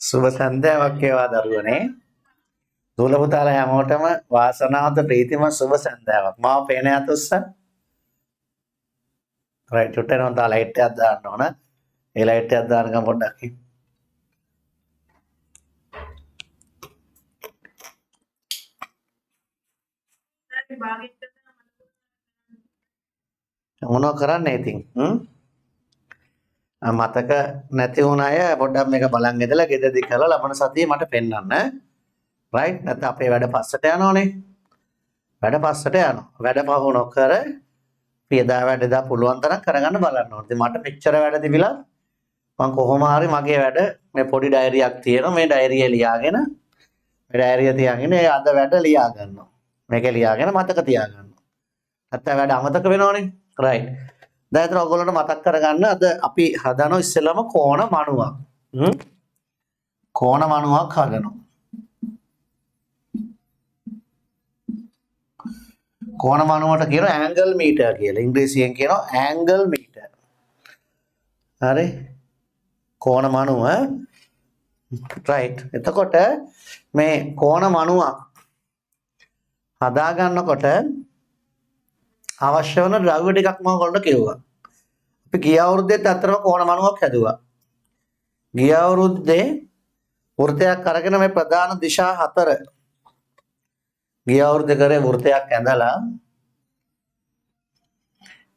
සුබ සන්ධ්‍යාවක් වේවා දරුවනේ. දුවල පුතාලා හැමෝටම වාසනාවන්ත ප්‍රීතිමත් සුබ සන්ධ්‍යාවක්. මාව පේන යතුස්ස. රයිට් උටේ නම් තා ලයිට් එකක් දාන්න ඕන. ඒ ලයිට් එකක් දාන්න ගම පොඩ්ඩක්. මොනව කරන්නේ ඉතින්? මතක නැති වුණ අය පොඩ්ඩක් මේක බලන් ඉඳලා ගෙදරදි කරලා ලබන සතියේ මට පෙන්නන්න. රයිට් නැත්නම් අපේ වැඩ පස්සට යනෝනේ. වැඩ පස්සට යනවා. වැඩ පහු නොකර පියදා වැඩ දා පුළුවන් තරම් කරගන්න බලන්න ඕනේ. ඉතින් මට මෙච්චර වැඩ තිබිලා මම කොහොම හරි මගේ වැඩ මේ පොඩි ඩයරියක් තියෙනවා. මේ ඩයරිය ලියාගෙන මේ ඩයරිය තියාගෙන ඒ අද වැඩ ලියා ගන්නවා. මේක ලියාගෙන මතක තියාගන්නවා. නැත්නම් වැඩ අමතක වෙනවනේ. රයිට්. දැන් ඒතර ඔයගොල්ලන්ට මතක් කරගන්න අද අපි හදනවා ඉස්සෙල්ලාම කෝණ මණුවක්. කෝණ මණුවක් හදනවා. කෝණ මණුවට කියනවා ඇන්ගල් මීටර් කියලා. ඉංග්‍රීසියෙන් කියනවා ඇන්ගල් මීටර්. හරි. කෝණ මණුව රයිට්. එතකොට මේ කෝණ මණුවක් හදා ගන්නකොට අවශ්‍ය වන ද්‍රව්‍ය ටිකක් මම ඔයගොල්ලන්ට කිව්වා. අපි ගිය අවුරුද්දේත් අතරම කෝණ මණුවක් හැදුවා. ගිය අවුරුද්දේ වෘත්තයක් අරගෙන මේ ප්‍රධාන දිශා 4 ගිය අවුරුද්දේ කරේ වෘත්තයක් ඇඳලා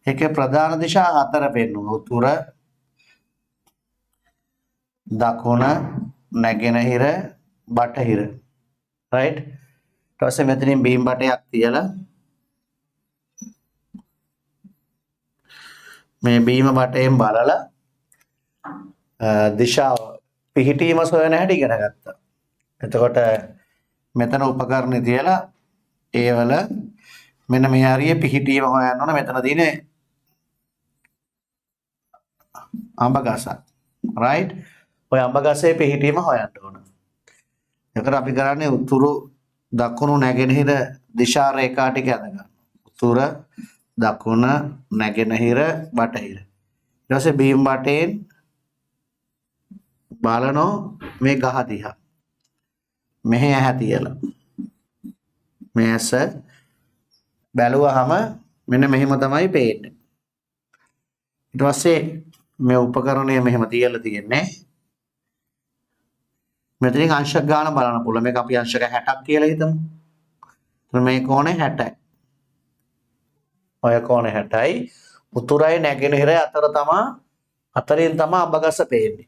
ඒකේ ප්‍රධාන දිශා 4 පෙන්නුවා. උතුර, දකුණ, නැගෙනහිර, බටහිර. රයිට්. ඊට පස්සේ මෙතනින් බීම් බටයක් තියලා මේ බීම බටයෙන් බලලා දිශාව පිහිටීම සොයන හැටි ඉගෙන ගත්තා. එතකොට මෙතන උපකරණ තියලා ඒවල මෙන්න මේ හරිය පිහිටීම හොයන්න ඕන. මෙතන තියෙන්නේ අඹ ගස. රයිට්. ඔය අඹ ගසේ පිහිටීම හොයන්න ඕන. එතකොට අපි කරන්නේ උතුරු, දකුණු, නැගෙනහිර දිශා රේඛා ටික අඳ ගන්න. උතුර, දකුණ, නැගෙනහිර, බටහිර. ඊට පස්සේ බීම් බටයෙන් බලනෝ මේ ගහ දිහා. මෙහෙ ඇහැ තියලා. මේ ඇස බැලුවාම මෙන්න මෙහෙම තමයි පේන්නේ. ඊට පස්සේ මේ උපකරණය මෙහෙම තියලා තියෙන්නේ. මෙතනින් අංශක ගාන බලන්න පුළුවන්. මේක අපි අංශක 60ක් කියලා හිතමු. මේ කෝණය 60යි. ඔය කෝණය 60යි. උතුරයි නැගෙනහිරයි අතරින් තමයි අඹගස පේන්නේ.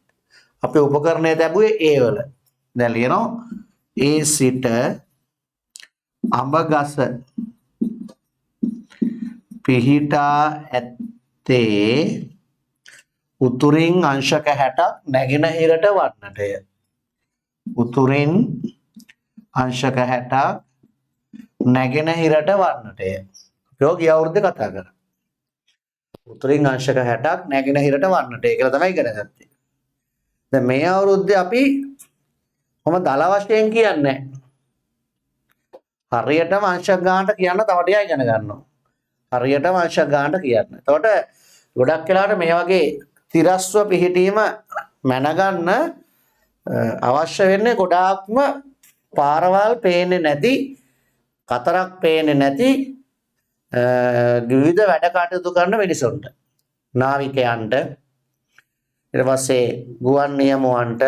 අපි උපකරණය දැබුවේ ඒ වල. දැන් ලියනවා A සිට අඹගස පිහිටා ඇත්තේ උතුරින් අංශක 60ක් නැගෙනහිරට වන්නටය. උතුරින් අංශක 60ක් නැගෙනහිරට වන්නටය. යෝගී අවුරුද්දේ කතා කරා. උතුරින් අංශක 60ක් නැගෙනහිරට වන්නටය කියලා තමයි ඉගෙන ගත්තේ. දැන් මේ අවුරුද්දේ අපි කොහොම දල වශයෙන් කියන්නේ හරියටම අංශක ගානට කියන්න තව ටිකක් ඉගෙන ගන්නවා. හරියටම අංශක ගානට කියන්න. එතකොට ගොඩක් වෙලාවට මේ වගේ තිරස්ව පිහිටීම මැනගන්න අවශ්‍ය වෙන්නේ ගොඩාක්ම පාරවල් පේන්නේ නැති, කතරක් පේන්නේ නැති විවිධ වැඩ කටයුතු කරන මිනිසුන්ට. නාවිකයන්ට, ඊට පස්සේ ගුවන් නියමුවන්ට,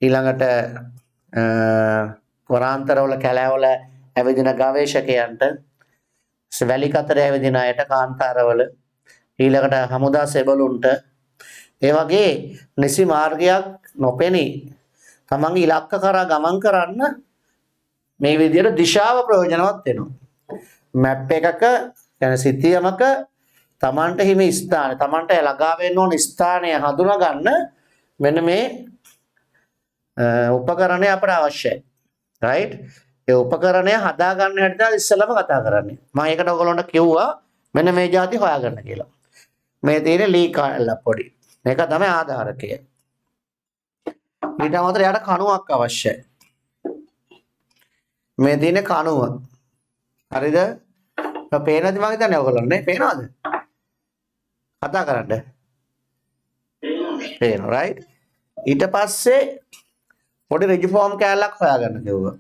ඊළඟට වනාන්තරවල කැලෑවල ඇවිදින ගවේෂකයන්ට, වැලි කතරේ ඇවිදින අයට කාන්තාරවල, ඊළඟට හමුදා සෙබළුන්ට, ඒ වගේ නිසි මාර්ගයක් නොපෙනී තමන්ගේ ඉලක්ක කරා ගමන් කරන්න මේ විදිහට දිශාව ප්‍රයෝජනවත් වෙනවා. මැප් එකක يعني සිතියමක තමන්ට හිමි ස්ථානය, තමන්ට ළඟා වෙන්න ඕන ස්ථානය හඳුනා ගන්න මෙන්න මේ උපකරණය අපට අවශ්‍යයි. රයිට්. ඒ උපකරණය හදා ගන්න හැටි තමයි ඉස්සෙල්ලාම කතා කරන්නේ. මම ඒකට ඔයගොල්ලන්ට කිව්වා මෙන්න මේ જાති හොයාගන්න කියලා. මේ තියෙන ලී කැල්ල පොඩි. මේක තමයි ආධාරකය. ඊට අමතරව යාට කණුවක් අවශ්‍යයි. මේ තියෙන කණුව. හරිද? පේනද මම හිතන්නේ ඔයගොල්ලන්ට නේ? පේනවද? කතා කරන්න. පේනවා රයිට්. ඊට පස්සේ පොඩි ඍජු ෆෝම් කෑල්ලක් හොයාගන්න කිව්වා.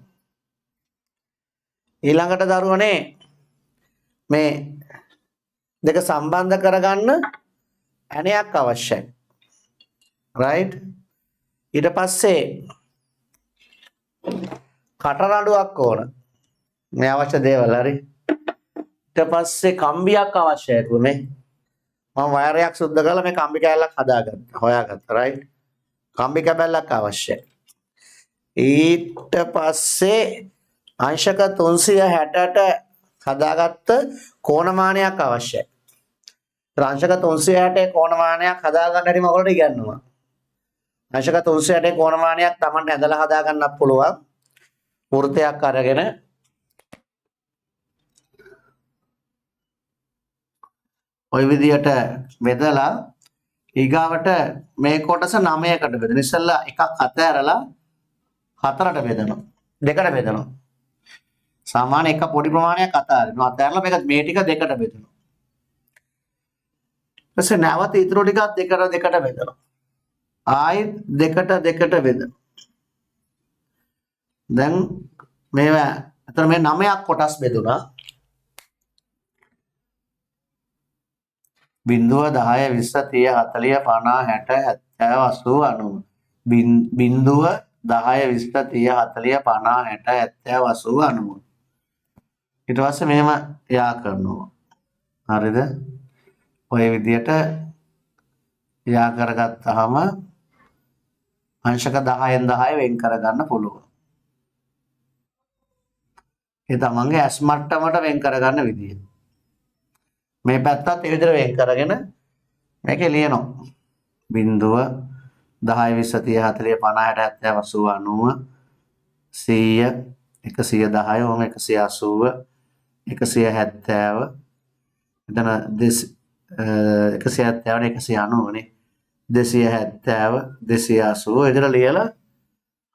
ඊළඟට දරුවනේ මේ දෙක සම්බන්ධ කරගන්න ඇණයක් අවශ්‍යයි. right? ඊට පස්සේ කටරඬුවක් ඕන. මේ අවශ්‍ය දේවල් හරි. ඊට පස්සේ කම්බියක් අවශ්‍යයි තුනේ. මම වයරයක් සුද්ධ කරලා මේ කම්බි කෑල්ලක් හොයාගත්තා right? කම්බි කැබැල්ලක් අවශ්‍යයි. ඊට පස්සේ අංශක 360ට හදාගත්ත කෝණමානයක් අවශ්‍යයි. අංශක 360 කෝණමානයක් හදාගන්න හැටි මම ඔයාලට ඉගන්නුවා. අංශක 360 කෝණමානයක් Tamanට ඇදලා හදා ගන්නත් පුළුවන්. වෘත්තයක් අරගෙන ওই විදියට බෙදලා ඊගාවට මේ කොටස 9කට බෙදෙන. ඉස්සෙල්ලා එකක් අතහැරලා 4ට බෙදනවා. 2ට බෙදනවා. සාමාන්‍ය එක පොඩි ප්‍රමාණයක් අතහැරෙනවා. අතහැරලා මේ ටික 2ට බෙදනවා. ඊපස්සේ නැවත ඊටු ටිකක් 2ට බෙදනවා. ආයෙත් 2ට බෙදනවා. දැන් මේවා අතන මේ 9ක් කොටස් බෙදුණා. 0 10 20 30 40 50 60 70 80 0 10 20 30 40 50 60 70 80 90. ඊට පස්සේ මෙහෙම යා කරනවා. හරිද? ඔය විදියට යා කරගත්තාම අංශක 10න් 10 වෙන් කරගන්න පුළුවන්. ඒ තමන්ගේ ඇස් මට්ටමට වෙන් කරගන්න විදිය. මේ පැත්තත් ඒ විදිහට වෙන් කරගෙන මේකේ ලියනවා. 0 10 20 30 40 50 60 70 80 100 110 ඔහොම 180 170 එතන 170 190 නේ 270 280 ඉදලා ලියලා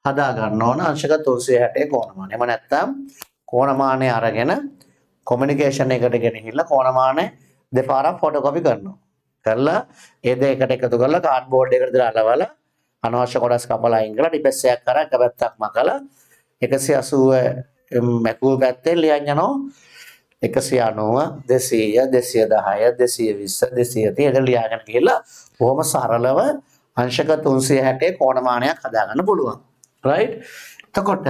හදා ගන්න ඕන අංශක 360 කොණමානය. එම නැත්තම් කොණමානය අරගෙන කොමියුනිකේෂන් එකට ගෙනහිල්ලා කොණමානය දෙපාරක් ෆොටෝකොපි කරනවා. කරලා ඒ දෙකට එකතු කරලා කාඩ්බෝඩ් එකට දාලා අලවලා අනවශ්‍ය කොටස් කපලා අයින් කරලා ටිපස් එකක් කරා එක පැත්තක් මකලා 180 මැකුව පැත්තෙන් ලියන් යනවා 190 200 210 220 230 ලියාගෙන ගිහලා බොහොම සරලව අංශක 360 කොණමානයක් හදාගන්න පුළුවන්. right? එතකොට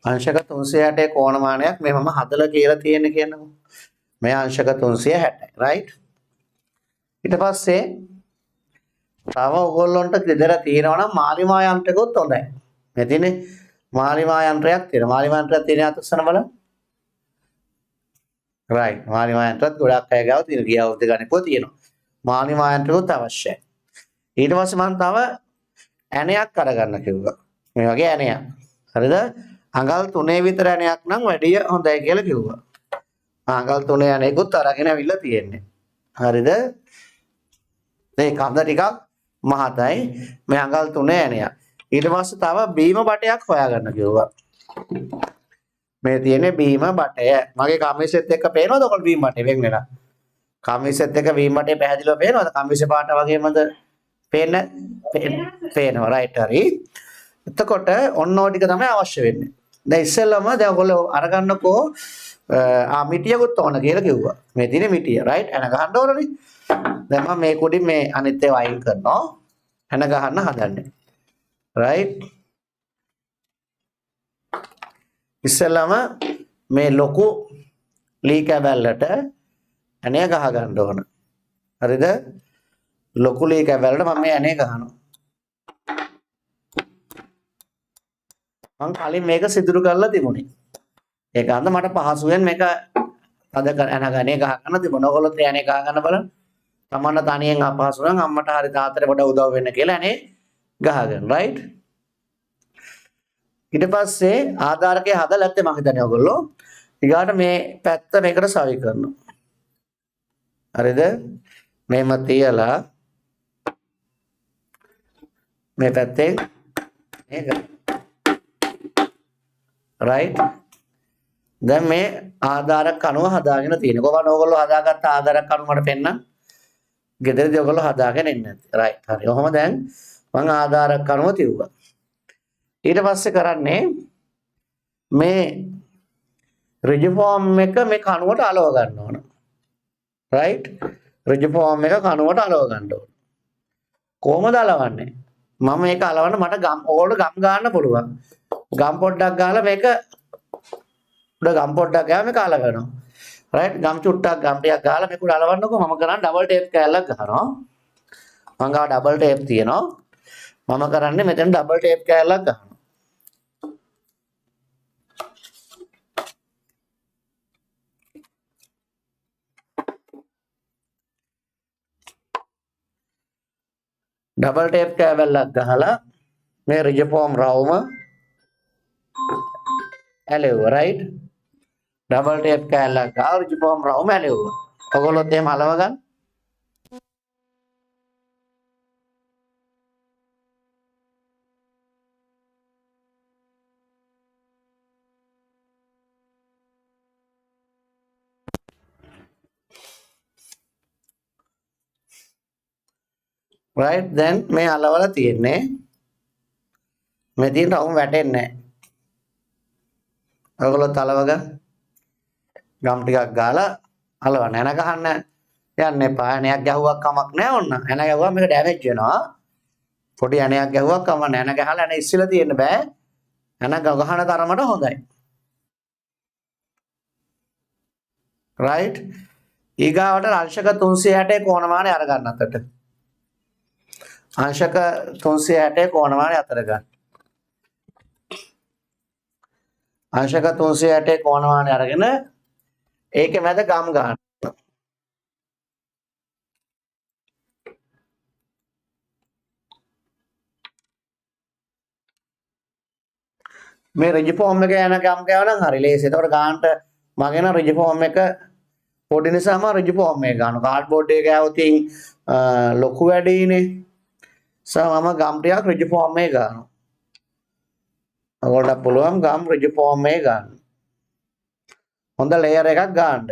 අංශක 360 කොණමානයක් මේ මම හදලා කියලා තියෙන්නේ කියන්නකෝ. මේ අංශක 360 right? ඊට පස්සේ තව ඔයගොල්ලන්ට ගෙදර තියෙනවා නම් මාලිමා යන්ත්‍රයකොත් හොඳයි. මේ තියෙන්නේ මාලිමා යන්ත්‍රයක් තියෙනවා. මාලිමා යන්ත්‍රයක් තියෙන අතස්සන බලන්න. right. මාලිමා යන්ත්‍රත් ගොඩක් අය ගාව තියෙන. ගිය අවුරුද්ද ගණකෝ තියෙනවා. මාලිමා යන්ත්‍රයකොත් අවශ්‍යයි. ඊට පස්සේ මම තව ඇණයක් අරගන්න කිව්වා. මේ වගේ ඇණයක්. හරිද? අඟල් 3 විතර ඇණයක් නම් වැඩි හොඳයි කියලා කිව්වා. අඟල් 3 ඇණයකුත් අරගෙන අවිල්ලා තියෙන්නේ. හරිද? මේ කඳ ටිකක් මහතයි. මේ අඟල් 3 ඇණයක්. ඊට පස්සේ තව බීම බටයක් හොයාගන්න කිව්වා. මේ තියෙන්නේ බීම බටය. මගේ කමිසෙත් එක්ක පේනවද ඔයගොල්ලෝ බීම බටේ වෙන් වෙලා? කමිසෙත් එක්ක බීම බටේ පැහැදිලිව පේනවද? කමිසෙ පාට වගේමද පේනවා right හරි. එතකොට ඔන්න ඔය ටික තමයි අවශ්‍ය වෙන්නේ. දැන් ඉස්සෙල්ලම දැන් ඔයගොල්ලෝ අරගන්නකෝ මිටියකුත් ඕන කියලා කිව්වා. මේ තියෙන මිටිය right එන ගහන්න ඕනනේ. දැන් මම මේ කුඩින් මේ අනිත් ඒවා අයින් කරනවා. එන ගහන්න හදන්නේ. right ඉස්සෙල්ලම මේ ලොකු ලී කැබැල්ලට ඇණය ගහ ගන්න ඕන. හරිද? ලොකු ලී කැබැල්ලට මම මේ ඇණය ගහනවා. මම කලින් මේක සිදුරු කරලා තිබුණේ. ඒක අන්ද මට පහසුවෙන් මේක අද ඇනගනේ ගහ ගන්න තිබුණා. ඔයගොල්ලෝ ඇණය ගහ ගන්න බලන්න. තමන්න තනියෙන් අපහසු නම් අම්මට හරි තාත්තට පොඩ උදව් වෙන්න කියලා ඇණේ ගහගන්න right? ඊට පස්සේ ආධාරකය හදලා නැත්තේ මම හිතන්නේ ඔයගොල්ලෝ ඊගාට මේ පැත්ත මේකට සවි කරනවා. හරිද? මේම තියලා මේ පැත්තෙන් මේක right දැන් මේ ආධාරක අණුව හදාගෙන තියෙනවා. කොහොමද ඕගොල්ලෝ හදාගත්ත ආධාරක අණුව මට පෙන්නන්න? ගෙදරදී ඔයගොල්ලෝ හදාගෙන ඉන්නේ නැති. රයිට්. හරි. ඔහොම දැන් මම ආධාරක අණුව තියුවා. ඊට පස්සේ කරන්නේ මේ රිජිඩ් ෆෝම් එක මේ කණුවට අලව ගන්න ඕන. රයිට්. රිජිඩ් ෆෝම් එක කණුවට අලව ගන්න ඕන. කොහොමද අලවන්නේ? මම මේක අලවන්න මට ගම් ඕගොල්ලෝ ගම් ගන්න පුළුවන්. ගම් පොඩ්ඩක් ගාලා මේක උඩ ගම් පොඩ්ඩක් ගාලා මේක අලවනවා. රයිට්. ගම් චුට්ටක් ගම් ටිකක් ගාලා මේක උඩ අලවන්නකො මම කරන්නේ ඩබල් ටේප් කෑල්ලක් ගහනවා. මම ගාව ඩබල් ටේප් තියෙනවා. මම කරන්නේ මෙතන ඩබල් ටේප් කෑල්ලක් ගහනවා. ඩබල් ටේප් කෑල්ලක් ගහලා මේ රිජිඩ් ෆෝම් රවුම ඇලෙවුවා. රයිට්. ඩබල් ටේප් කෑල්ලක් ගාලා රිජිඩ් ෆෝම් රවුම ඇලෙවුවා. ඔයගොල්ලොත් එහෙම අලව ගන්න. right then මේ අලවල තියෙන්නේ මේ තියෙන රවුම් වැටෙන්නේ නැහැ. ඔයගොල්ලෝ තලව ගම් ටිකක් ගාලා අලවන්න. එන ගහන්න යන්න එපා. එනයක් ගැහුවක් කමක් නැහැ ඔන්න. එන ගැහුවා මේක ඩැමේජ් වෙනවා. පොඩි එනයක් ගැහුවක් කමක් නැහැ. එන ගහලා එන ඉස්සෙලා තියෙන්න බෑ. එන ගහන තරමට හොඳයි. right ඊගාවට අංශක 360 කෝණමානය අරගන්න අතට. अंशक 360 कोणमाने अतर गන්න. अंशक 360 कोणमाने අරගෙන ඒකේ මැද ගම් ගන්න. මේ රිජිඩ් ෆෝම් එක යන ගම් ගාවනම් හරි ලේසි. ඒතකොට ගන්නට මගේ නම් රිජිඩ් ෆෝම් එක පොඩි නිසාම රිජිඩ් ෆෝම් එක ගන්නවා. කාඩ්බෝඩ් එක ගාවොතින් ලොකු වැඩිනේ. මම ගම් ටිකක් රිජිඩ් ෆෝම් එකේ ගන්නවා. ඔයගොල්ලන්ට පුළුවන් ගම් රිජිඩ් ෆෝම් එකේ ගන්න. හොඳ ලේයර් එකක් ගන්න.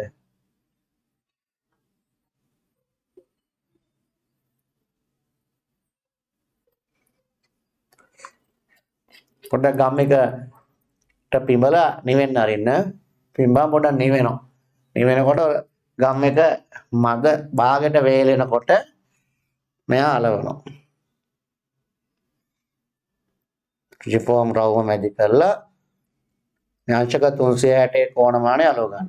පොඩ්ඩක් ගම් එකට පිඹලා නිවෙන්න අරින්න. පිඹා පොඩ්ඩක් නිවෙනවා. නිවෙනකොට ගම් එක මද භාගයට වේලෙනකොට මෙයා අලවනවා. රිජිඩ් ෆෝම් රවුම මැදි කරලා अंशक 360 कोणमाने අලව ගන්න.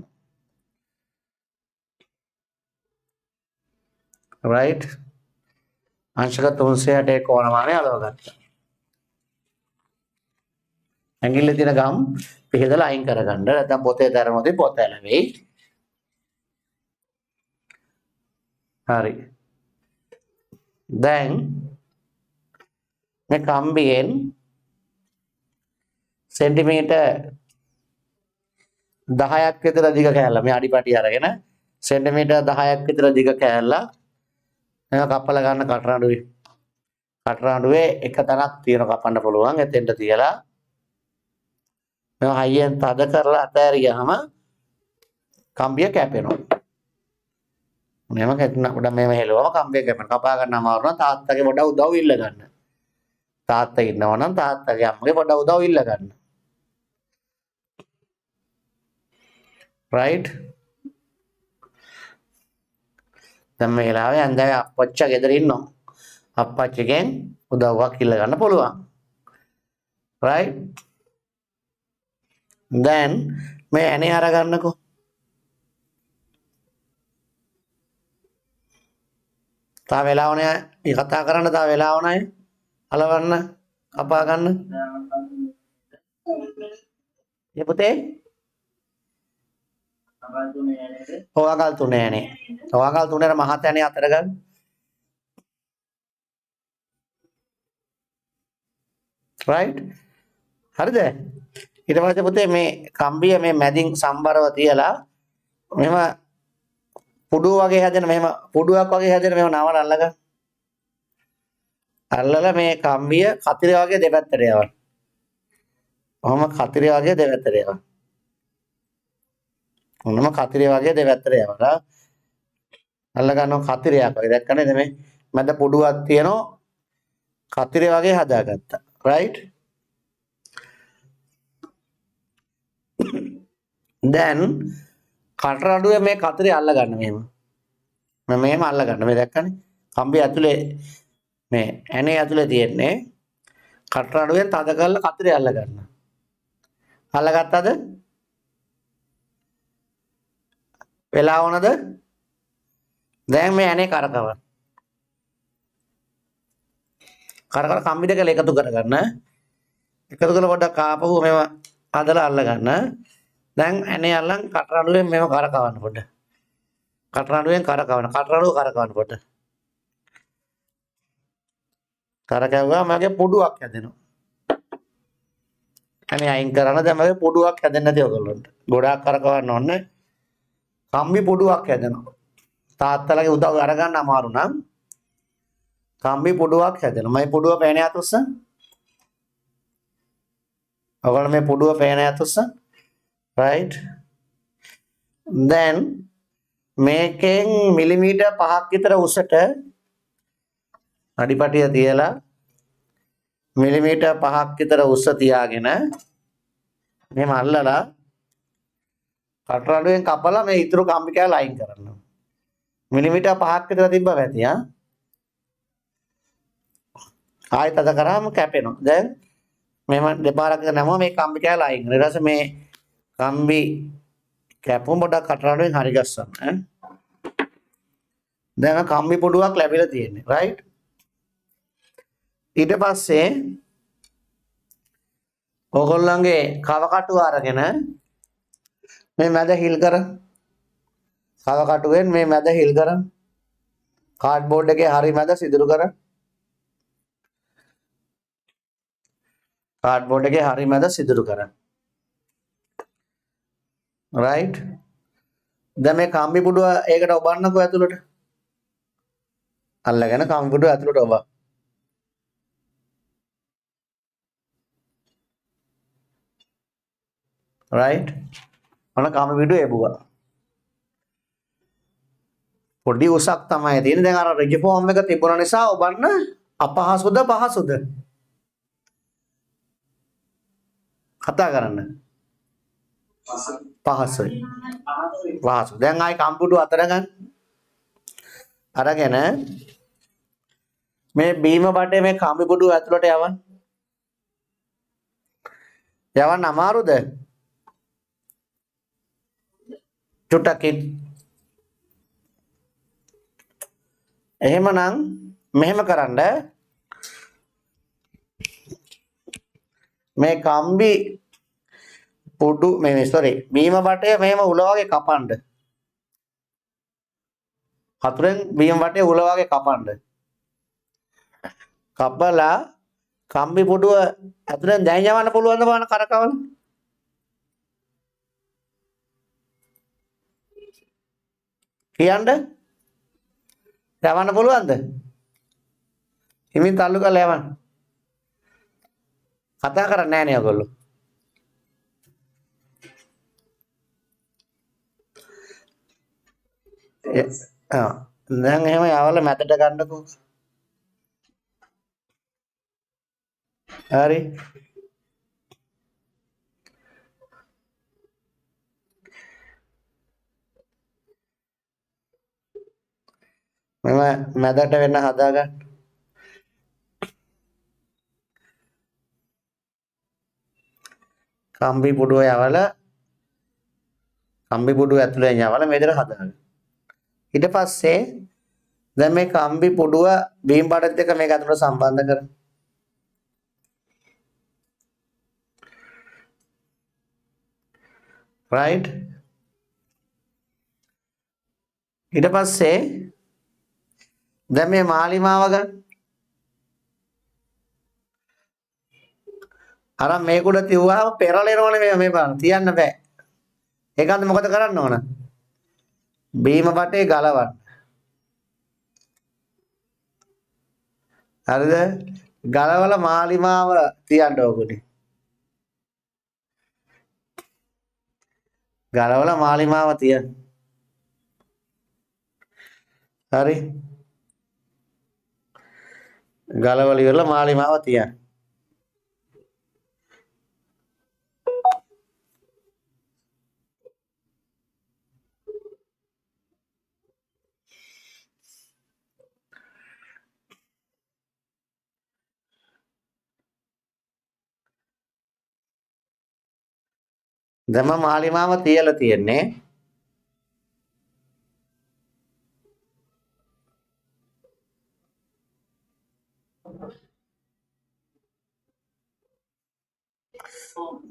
right अंशक 360 कोणमाने අලව ගත්තා. ඇඟිල්ලේ තියෙන ගම් පිහදලා අයින් කරගන්න. නැත්නම් පොතේ දරනොත් පොත ඇලවෙයි. හරි. දැන් මේ කම්බියෙන් सेंटीमीटर 10ක් විතර දිග කෑල්ල මේ අඩිපටි අරගෙන සෙන්ටිමීටර් 10ක් විතර දිග කෑල්ල මේක කපලා ගන්න කටරඬුවේ. කටරඬුවේ එක තැනක් තියෙන කපන්න පුළුවන්. එතෙන්ට තියලා මේක හයියෙන් තද කරලා අතෑරියාම කම්බිය කැපෙනවා. මෙහෙම කැපුණා උඩ මෙහෙම හෙලුවම කම්බිය කැපෙනවා. කපා ගන්න අමාරු නම් තාත්තගේ පොඩ උදව් ඉල්ල ගන්න. තාත්තා ඉන්නවා නම් තාත්තගේ අම්මගේ පොඩ උදව් ඉල්ල ගන්න. right දැන් මේ වෙලාවේ අන්දගේ අප්පච්චා ගෙදර ඉන්නවා. අප්පච්චිගෙන් උදව්වක් ඉල්ල ගන්න පුළුවන්. right දැන් මේ ඇනේ අරගන්නකෝ. තා වෙලාව නැහැ. මේ කතා කරන්න තා වෙලාව නැහැ. අලවන්න කපා ගන්න. ඒ පුතේ ඔයාගල් තුනේ යන්නේ. ඔයාගල් තුනේ මහත් යන්නේ අතර ගන්න. right හරිද? ඊට පස්සේ පුතේ මේ කම්බිය මේ මැදින් සම්බරව තියලා මෙහෙම පුඩුව වගේ හැදෙන මෙහෙම පුඩුවක් වගේ හැදෙන මෙහෙම නවල අල්ලගන්න. අල්ලලා මේ කම්බිය කතිර වගේ දෙපැත්තට යවන්න. කොහොම කතිර වගේ දෙපැත්තට යවන්න. මොනම කතිරේ වගේ දෙවැත්තට යවලා අල්ල ගන්නවා කතිරයක් වගේ. දැක්කනේ මේ මැද පුඩුවක් තියෙනවා කතිරේ වගේ හදාගත්තා. right? then කටරඩුවේ මේ කතරේ අල්ල ගන්න මෙහෙම. මෙහෙම අල්ල ගන්න. මේ දැක්කනේ? කම්බිය ඇතුලේ මේ ඇනේ ඇතුලේ තියෙන්නේ කටරඩුවෙන් තද කරලා කතරේ අල්ල ගන්න. අල්ලගත්තද? වෙලා වුණද? දැන් මේ ඇනේ කරකවන්න. කරකවලා කම්බි දෙක එකතු කරගන්න. එකතු කරලා පොඩ්ඩක් ආපහු මේව හදලා අල්ල ගන්න. දැන් ඇනේ අල්ලන් කටරඩුවෙන් මේව කරකවන්න පොඩ්ඩක්. කටරඩුවෙන් කරකවන්න. කටරඩුව කරකවන්න පොඩ්ඩක්. කරකවුවා මගේ පුඩුවක් හැදෙනවා. අනේ අයින් කරන්න දැන් මගේ පුඩුවක් හැදෙන්නේ නැති ඔයගොල්ලන්ට. ගොඩාක් කරකවන්න ඕනේ. කම්බි පුඩුවක් හැදෙනවා. තාත්තලාගේ උදව් අරගන්න අමාරු නම් කම්බි පුඩුවක් හැදෙනවා. මම පුඩුව පේන යතුස්ස. ඔයගොල්ලෝ මේ පුඩුව පේන යතුස්ස. right? then මේකෙන් මිලිමීටර් 5ක් විතර උසට අඩිපටිය තියලා මිලිමීටර් 5ක් විතර උස තියාගෙන මෙහෙම අල්ලලා කටරඩුවෙන් කපලා මේ ඉතුරු කම්බි කෑල්ල අයින් කරන්න. මිලිමීටර් 5ක් විතර තිබ්බා වැටි ආ. ආයෙත් අද කරාම කැපෙනවා. දැන් මෙහෙම දෙපාරක් නැමම මේ කම්බි කෑල්ල අයින් කරනවා. ඊට පස්සේ මේ කම්බි කැපුම් පොඩක් කටරඩුවෙන් හරි ගස්සන්න ඈ. දැන් කම්බි පොඩුවක් ලැබිලා තියෙන්නේ right? ඊට පස්සේ ඕගොල්ලන්ගේ කව කටුව අරගෙන මේ මැද හිල් කරන් කව කටුවෙන් මේ මැද හිල් කරන් කාඩ්බෝඩ් එකේ හරි මැද සිදුරු කරන් කාඩ්බෝඩ් එකේ හරි මැද සිදුරු කරන් right? දැන් මේ කම්බි පුඩුව ඒකට ඔබන්නකෝ ඇතුළට අල්ලගෙන කම්බි පුඩුව ඇතුළට ඔබ right? ඔන්න කම්බි පුඩුව එබුවා පොඩි උසක් තමයි තියෙන්නේ. දැන් අර රිජ් ෆෝම් එක තිබුණ නිසා ඔබන්න අපහසුද පහසුද කතා කරන්න පහසුයි. පහසු. දැන් ආයි කම්පියුටර් අතර ගන්න. අරගෙන මේ බීම බටේ මේ කම්පියුටර් ඇතුළට යවන්න. යවන්න අමාරුද? චුට්ටකින්. එහෙමනම් මෙහෙම කරන්න. මේ කම්බි පුඩු මේ sorry බීම බටේ මෙහෙම උල වගේ කපන්න. හතුරෙන් බීම බටේ උල වගේ කපන්න. කපලා කම්බි පුඩුව ඇතුලෙන් දැන් යවන්න පුළුවන්ද බලන්න කරකවල. කියන්න යවන්න පුළුවන්ද? හිමින් තල්ලු කරලා යවන්න. කතා කරන්නේ නැහැ නේ ඔයගොල්ලෝ. දැන් එහෙම යවල මැදට ගන්නකෝ. හරි. මම මැදට වෙන්න හදාගන්න. කම්බි පුඩුව යවල කම්බි පුඩුව ඇතුලෙන් යවල මේ විදිහට හදාගන්න. ඊට පස්සේ දැන් මේ කම්බි පුඩුව බීම් බඩත් එක්ක මේක අතට සම්බන්ධ කරමු. right? ඊට පස්සේ දැන් මේ මාලිමාව ගන්න. අර මේක උඩ තියුවාම පෙරලෙනවනේ මේ බලන්න තියන්න බෑ. ඒකන්ද මොකද කරන්න ඕන? බීම බටේ ගලවන්න. හරිද? ගලවලා මාලිමාව තියන්න ඕගොනේ. ගලවලා මාලිමාව තියන්න. හරි. ගලවලා ඉවරලා මාලිමාව තියන්න. දැන් මම මාලිමාව තියලා තියෙන්නේ.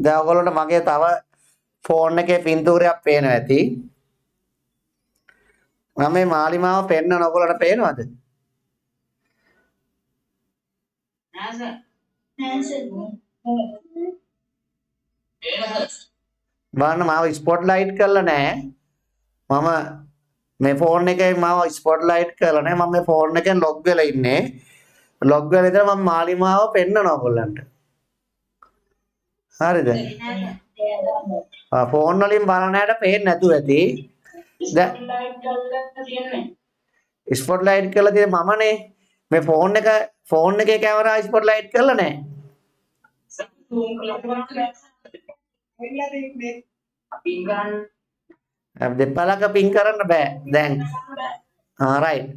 දැන් ඔයගොල්ලන්ට මගේ තව ෆෝන් එකේ පින්තූරයක් පේනවා ඇති. මම මේ මාලිමාව පෙන්නන ඔයගොල්ලන්ට පේනවද? බලන්න මාව ස්පොට් ලයිට් කරලා නැහැ. මම මේ ෆෝන් එකේ මාව ස්පොට් ලයිට් කරලා නැහැ. මම මේ ෆෝන් එකෙන් ලොග් වෙලා ඉන්නේ. ලොග් වෙලා ඉඳලා මම මාලිමාව පෙන්නනවා ඔයගොල්ලන්ට. හරිද? ෆෝන් වලින් බලන හැට පේන්නේ නැතුව ඇති. දැන් ස්පොට් ලයිට් කරලා තියෙන්නේ මමනේ. මේ ෆෝන් එකේ කැමරා ස්පොට් ලයිට් කරලා නැහැ. දෙපලක පින් කරන්න බෑ දැන්. රයිට්.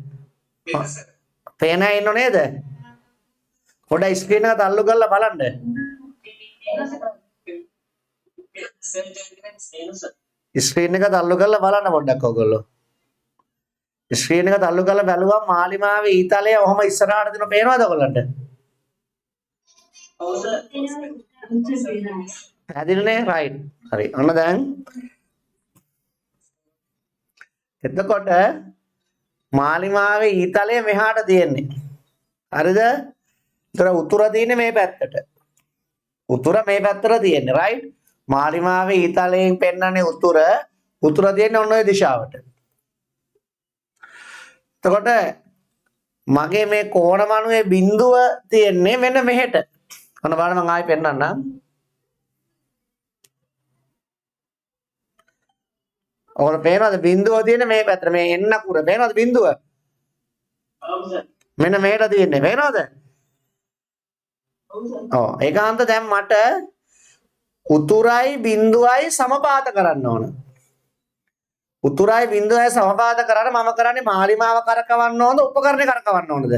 පේනා ඉන්නෝ නේද? පොඩ්ඩක් ස්ක්‍රීන් එක තල්ලු කරලා බලන්න. ස්ක්‍රීන් එක තල්ලු කරලා බලන්න පොඩ්ඩක් ඔයගොල්ලෝ. ස්ක්‍රීන් එක තල්ලු කරලා බැලුවම මාලිමාවේ ඊතලය ඔහම ඉස්සරහට දෙන පේනවද ඔයගොල්ලන්ට? ඔව් සර්. පැහැදිලිනේ? රයිට්. හරි. ඔන්න දැන් එතකොට මාලිමාවේ ඊතලය මෙහාට තියෙන්නේ. හරිද? ඒතර උතුර තියෙන්නේ මේ පැත්තට. උතුර මේ පැත්තට තියෙන්නේ. රයිට්? මාලිමාවේ ඊතලයෙන් පෙන්නන්නේ උතුර. උතුර තියෙන්නේ ඔන්න ඔය දිශාවට. එතකොට මගේ මේ කෝණමණුවේ බිඳුව තියෙන්නේ මෙන්න මෙහෙට. ඔන්න බලන්න මම ආයෙ පෙන්නන්නම්. ඔයාලට පේනවද බිඳුව තියෙන්නේ මේ පැත්තට. මේ එන්න කුර පේනවද බිඳුව? ඔව් සර්. මෙන්න මෙහෙට තියෙන්නේ. පේනවද? ඔව් සර්. ඔව් ඒකාන්ත දැන් මට උතුරයි බිඳුවයි සමපාත කරන්න ඕන. උතුරයි බිඳුවයි සමපාත කරලා මම කරන්නේ මාලිමාව කරකවන්න ඕනද උපකරණය කරකවන්න ඕනද?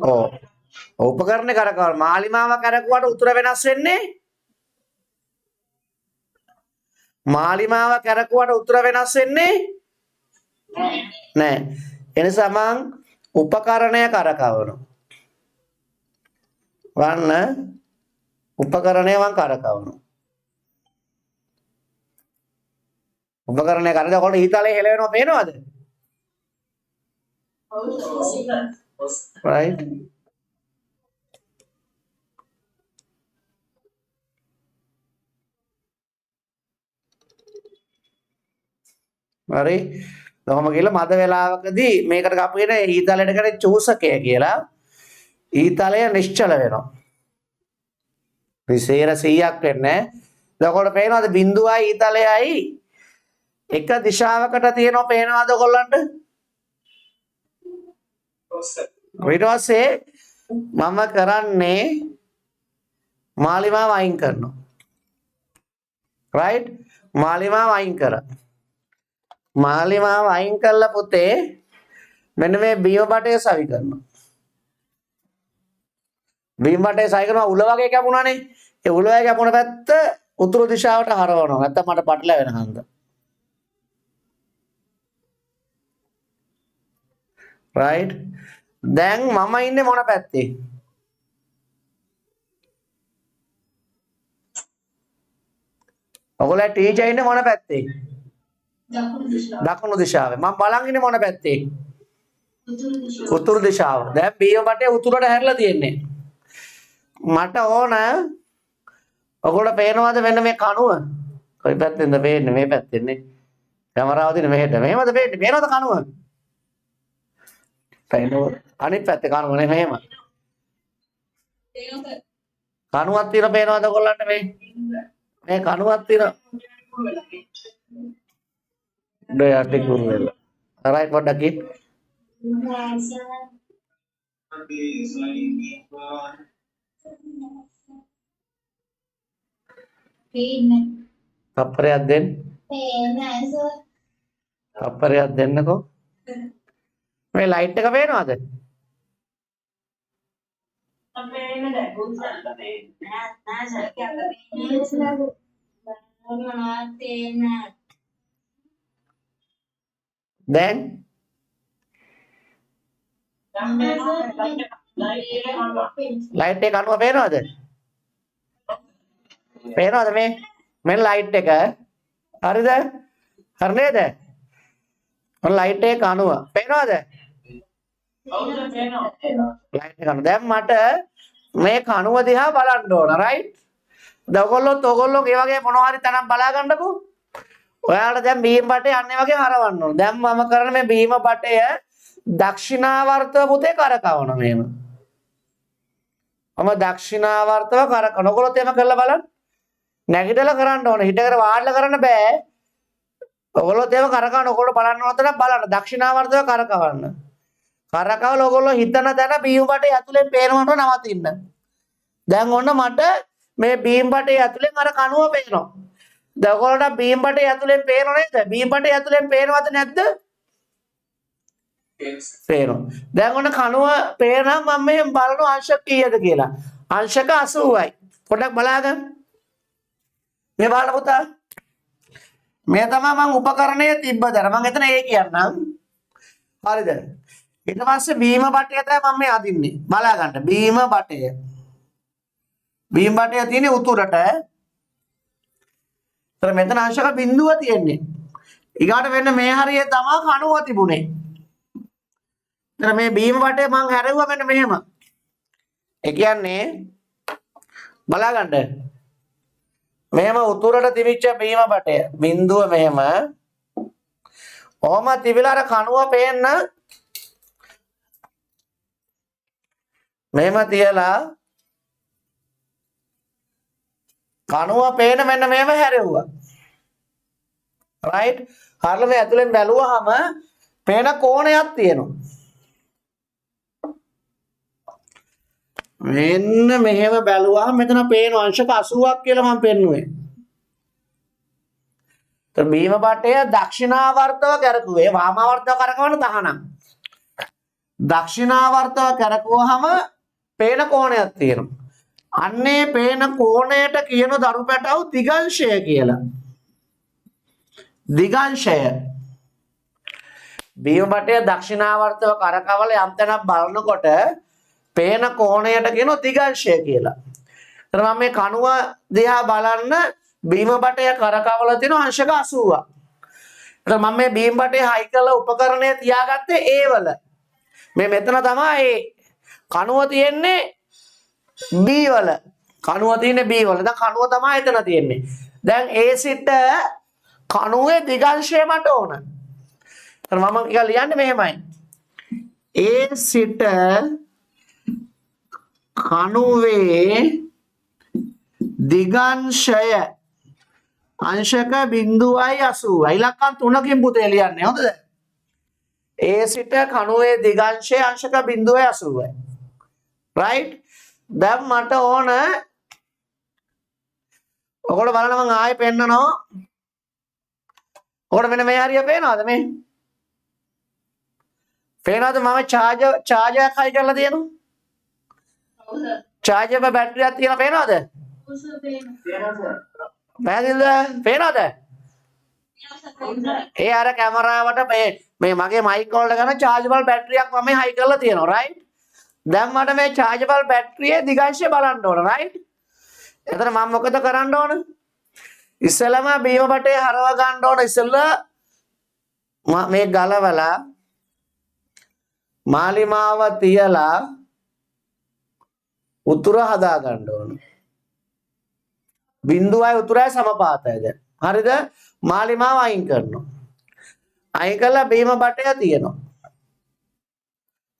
ඔව්. උපකරණය කරකවන්න. මාලිමාව කරකුවාට උතුර වෙනස් වෙන්නේ? මාලිමාව කරකුවාට උතුර වෙනස් වෙන්නේ? නෑ. එනිසා මං උපකරණය කරකවනවා. වන්න උපකරණය මං කරකවනවා. උපකරණය කරලා ඔකට ඊතලේ හෙලවෙනවා පේනවද? right. හරි. කොහොම කියලා මද වේලාවකදී මේකට අපි කියන ඊතලයට කියන්නේ චූසකය කියලා. ඊතලය නිශ්චල වෙනවා. විශේෂ 100ක් වෙන්නේ. එතකොට පේනවද බිඳුවයි ඊතලයයි එක දිශාවකට තියෙනවා පේනවද ඔයගොල්ලන්ට? ඊට පස්සේ මම කරන්නේ මාලිමාව අයින් කරනවා. right? මාලිමාව අයින් කරා. මාලිමාව අයින් කළා පුතේ මෙන්න මේ බිම බටේ සවි කරනවා. බිම බටේ සවි කරනවා උල වගේ කැපුණානේ. ඒ උල වගේ කැපුණ පැත්ත උතුරු දිශාවට හරවනවා. නැත්නම් මට පටලැවෙන හන්ද. right? දැන් මම ඉන්නේ මොන පැත්තේ? ඔයගොල්ලෝ ටීචර් ඉන්නේ මොන පැත්තේ? දකුණු දිශාවේ. මම බලන් ඉන්නේ මොන පැත්තේ? උතුරු දිශාව. දැන් බිම බටේ උතුරට හැරිලා තියෙන්නේ. මට ඕන ඔයගොල්ලෝ පේනවද මෙන්න මේ කණුව? කොයි පැත්තෙන්ද පේන්නේ? මේ පැත්තෙන්නේ. කැමරාව දින මෙහෙට. මෙහෙමද පේන්නේ? පේනවද කණුව? පේනවද? අනිත් පැත්තේ කණුව නේ මෙහෙම. කණුවක් තියෙන පේනවද ඔයගොල්ලන්ට මේ කණුවක් තියෙන උඩ යටි කුරුල්ල. right පොඩ්ඩක් ඉන්න. තප්පරයක් දෙන්න. තප්පරයක් දෙන්නකෝ. මේ ලයිට් එක පේනවද? දැන් ලයිට් එක අනුව පේනවද? පේනවද මේ? මෙන්න ලයිට් එක. හරිද? හරි නේද? ඔන්න ලයිට් එක අනුව පේනවද? ලයිට් එක අනුව. දැන් මට මේ කණුව දිහා බලන්න ඕන right? දැන් ඔයගොල්ලෝ ඒ වගේ මොනවා හරි තැනක් බලා ගන්නකෝ. ඔයාලට දැන් බීම් බටේ අන්නේ වගේ හරවන්න ඕන. දැන් මම කරන මේ බීම බටය දක්ෂිනාවර්තව පුතේ කරකවන මෙහෙම. මම දක්ෂිනාවර්තව කරකවන. ඔයගොල්ලොත් එහෙම කරලා බලන්න. නැගිටලා කරන්න ඕන. හිටගෙන වාඩිලා කරන්න බෑ. ඔයගොල්ලොත් එහෙම කරකවන. ඔයගොල්ලෝ බලන්න ඕන තරම් බලන්න. දක්ෂිනාවර්තව කරකවන්න. කරකවල ඔයගොල්ලෝ හිතන තැන බීම් බටේ ඇතුලෙන් පේනවට නවතින්න. දැන් ඔන්න මට මේ බීම් බටේ ඇතුලෙන් අර කණුව පේනවා. දැන් ඔයගොල්ලන්ට බීම් බටේ ඇතුලෙන් පේනව නේද? බීම් බටේ ඇතුලෙන් පේනවද නැද්ද? පේනවා. දැන් ඔන්න කණුව පේනම් මම මෙහෙම බලනවා අංශක කීයද කියලා. අංශක 80යි. පොඩ්ඩක් බලාගන්න. මේ බලන්න පුතා. මේ තමයි මම උපකරණය තිබ්බ දර. මම එතන ඒ කියන්නම්. හරිද? ඊට පස්සේ බීම බටය තමයි මම මේ අදින්නේ. බලා ගන්න. බීම බටය. බීම බටය තියෙන්නේ උතුරට. ඒතර මෙතන අංශක බිඳුව තියෙන්නේ. ඊගාට වෙන්න මේ හරියේ තමයි කණුව තිබුණේ. ඒතර මේ බීම බටය මම හැරෙව්වා මෙන්න මෙහෙම. ඒ කියන්නේ බලා ගන්න. මෙහෙම උතුරට තිබිච්ච බීම බටය. බිඳුව මෙහෙම. ඔහම තිබිලා අර කණුව පේන්න මෙහෙම තියලා කණුව පේන මෙන්න මෙහෙම හැරෙව්වා. right? හරියට මේ ඇතුලෙන් බැලුවාම පේන කෝණයක් තියෙනවා. මෙන්න මෙහෙම බැලුවාම මෙතන පේන අංශක 80ක් කියලා මම පෙන්නුවේ. ඒත් බීම බටය දක්ෂිනාවර්තව කරකුවේ වාමාවර්තව කරකවන තහනම්. දක්ෂිනාවර්තව කරකුවාම පේන කෝණයක් තියෙනවා. අන්නේ පේන කෝණයට කියන දරු පැටව දිගංශය කියලා. දිගංශය. බීම බටය දක්ෂිනාවර්තව කරකවල යම් තැනක් බලනකොට පේන කෝණයට කියන දිගංශය කියලා. එතන මම මේ කණුව දිහා බලන්න බීම බටය කරකවල තියෙන අංශක 80ක්. එතන මම මේ බීම බටේ හයි කරලා උපකරණය තියාගත්තේ ඒ වල. මේ මෙතන තමයි කණුව තියෙන්නේ B වල. කණුව තියෙන්නේ B වල. දැන් කණුව තමයි එතන තියෙන්නේ. දැන් A සිට කණුවේ දිගංශය මට ඕන. එතන මම එක ලියන්නේ මෙහෙමයි. A සිට කණුවේ දිගංශය අංශක 0.80. ඉලක්කම් 3කින් පුතේ ලියන්නේ. හොඳද? A සිට කණුවේ දිගංශය අංශක 0.80. right? දැන් මට ඕන ඔයගොල්ලෝ බලන්න මම ආයෙ පෙන්නනවා. ඔයගොල්ලෝ මෙන්න මේ හරිය පේනවද මේ? පේනවද මම charger හයි කරලා තියෙනවා? charger එක බැටරියක් තියලා පේනවද? පේනවද? ඒ අර කැමරාවට මේ මගේ මයික් වලට ගන්න chargeable බැටරියක් මම හයි කරලා තියෙනවා right? දැන් මට මේ chargeable බැටරියේ දිගංශය බලන්න ඕන right? එතන මම මොකද කරන්න ඕන? ඉස්සෙල්ලාම බීම බටේ හරව ගන්න ඕන. ඉස්සෙල්ලා මේ ගලවලා මාලිමාව තියලා උතුර හදා ගන්න ඕන. බිඳුවයි උතුරයි සමපාතයි දැන්. හරිද? මාලිමාව අයින් කරනවා. අයින් කළා බීම බටය තියෙනවා.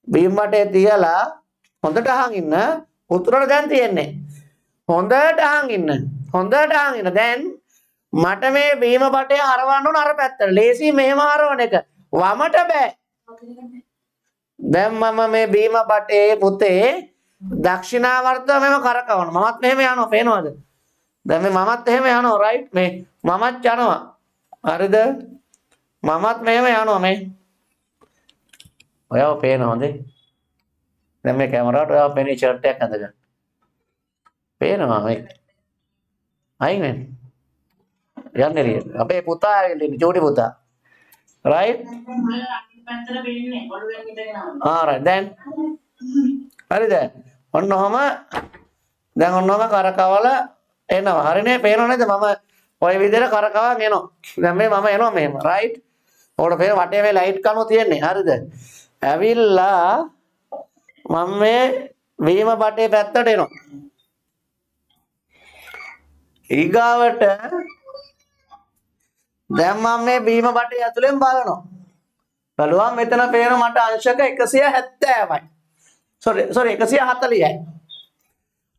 බීම් බටේ තියලා හොඳට අහන් ඉන්න. උතුරට දැන් තියෙන්නේ හොඳට අහන් ඉන්න. හොඳට අහන් ඉන්න. දැන් මට මේ බීම බටේ හරවන්න ඕන අර පැත්තට. ලේසි මෙහෙම හරවන එක. වමට බෑ. දැන් මම මේ බීම බටේ පුතේ දක්ෂිනාවර්තව මෙහෙම කරකවන. මමත් මෙහෙම යනවා. පේනවද? දැන් මේ මමත් එහෙම යනවා රයිට් මේ මමත් යනවා. හරිද? මමත් මෙහෙම යනවා මේ. ඔයාව පේනවද? දැන් මේ කැමරාවට ඔයාව පේන්නේ ෂර්ට් එකක් අඳගෙන. පේනවා මේ. අයින් වෙන්න. යන්නේ රිය. අපේ පුතා ඇවිල්ලා ඉන්නේ චූටි පුතා. රයිට්? පැත්තට වෙන්නේ ඔළුවෙන් ඉඳගෙන. රයිට් දැන්. හරිද? ඔන්න ඔහම දැන් ඔන්න ඔහම කරකවල එනවා. හරිනේ පේනව නේද? මම ඔය විදිහට කරකවන් එනවා. දැන් මේ මම එනවා මෙහෙම. රයිට්? ඔකට පේන වටේ මේ ලයිට් කණුව තියෙන්නේ. හරිද? ඇවිල්ලා මම මේ වීම බටේ පැත්තට එනවා. ඊගාවට දැන් මම මේ බීම බටේ ඇතුලෙන් බලනවා. බලුවා මෙතන පේන මට අංශක 170යි. sorry 140යි.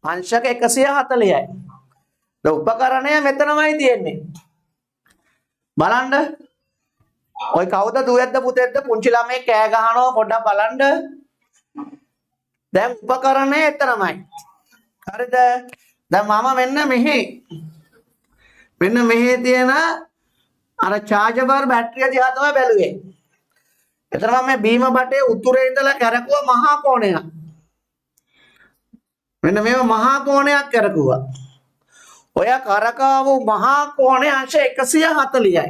අංශක 140යි. උපකරණය මෙතනමයි තියෙන්නේ. බලන්න. ඔය කවුද දුවේද්ද පුතේද්ද පුංචි ළමයි කෑ ගහනවා පොඩ්ඩක් බලන්න. දැන් උපකරණය එතනමයි. හරිද? දැන් මම මෙන්න මෙහි තියෙන අර chargeable බැටරිය දිහා තමයි බැලුවේ. එතන මම මේ බීම බටේ උතුරේ ඉඳලා කරකුවා මහා කෝණයක්. මෙන්න මේව මහා කෝණයක් කරකුවා. ඔය කරකවපු මහා කෝණය අංශ 140යි.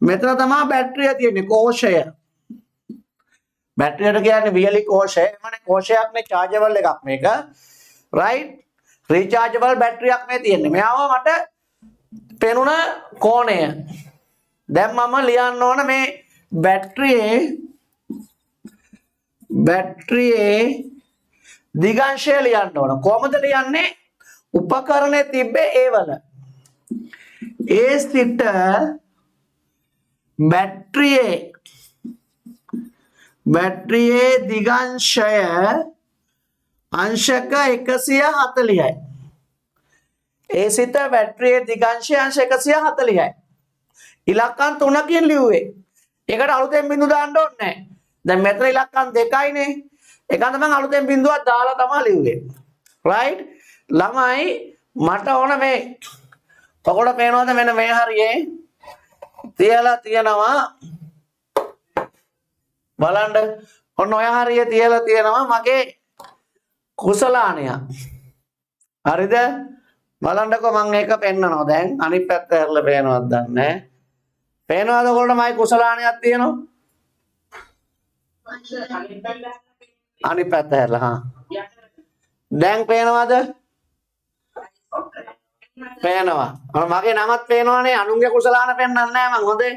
මෙතන තමයි බැටරිය තියෙන්නේ කෝෂය. බැටරියට කියන්නේ වියලි කෝෂය. එමනේ කෝෂයක් නේ chargeable එකක් මේක. right? rechargeable බැටරියක් නේ තියෙන්නේ. මෙයාව මට පෙනුන කෝණය. දැන් මම ලියන්න ඕන මේ බැටරියේ දිගංශය ලියන්න ඕන. කොහොමද ලියන්නේ? උපකරණේ තිබ්බේ ඒ වල. ඒ සිට බැටරියේ දිගංශය අංශක 140යි. ඒ සිට බැටරියේ දිගංශය අංශ 140යි. ඉලක්කම් 3කින් ලිව්වේ. ඒකට අලුතෙන් බිංදු දාන්න ඕනේ නැහැ. දැන් මෙතන ඉලක්කම් 2යිනේ. ඒකන්ද මම අලුතෙන් බිංදුවක් දාලා තමයි ලිව්වේ. right? ළමයි මට ඕන මේ ඔකට පේනවද මෙන්න මේ හරියේ තියලා තියෙනවා බලන්න ඔන්න ඔය හරියේ තියලා තියෙනවා මගේ කුසලාණය හරිද බලන්නකෝ මම ඒක පෙන්නනවා දැන් අනිත් පැත්ත හැරලා පේනවද දන්නේ නැහැ පේනවද ඔයගොල්ලෝ මගේ කුසලාණයක් තියෙනවා අනිත් පැත්ත හැරලා හා දැන් පේනවද පේනවා. මගේ නමත් පේනවනේ අනුන්ගේ කුසලාන පෙන්නන්නේ නැහැ මං හොඳේ.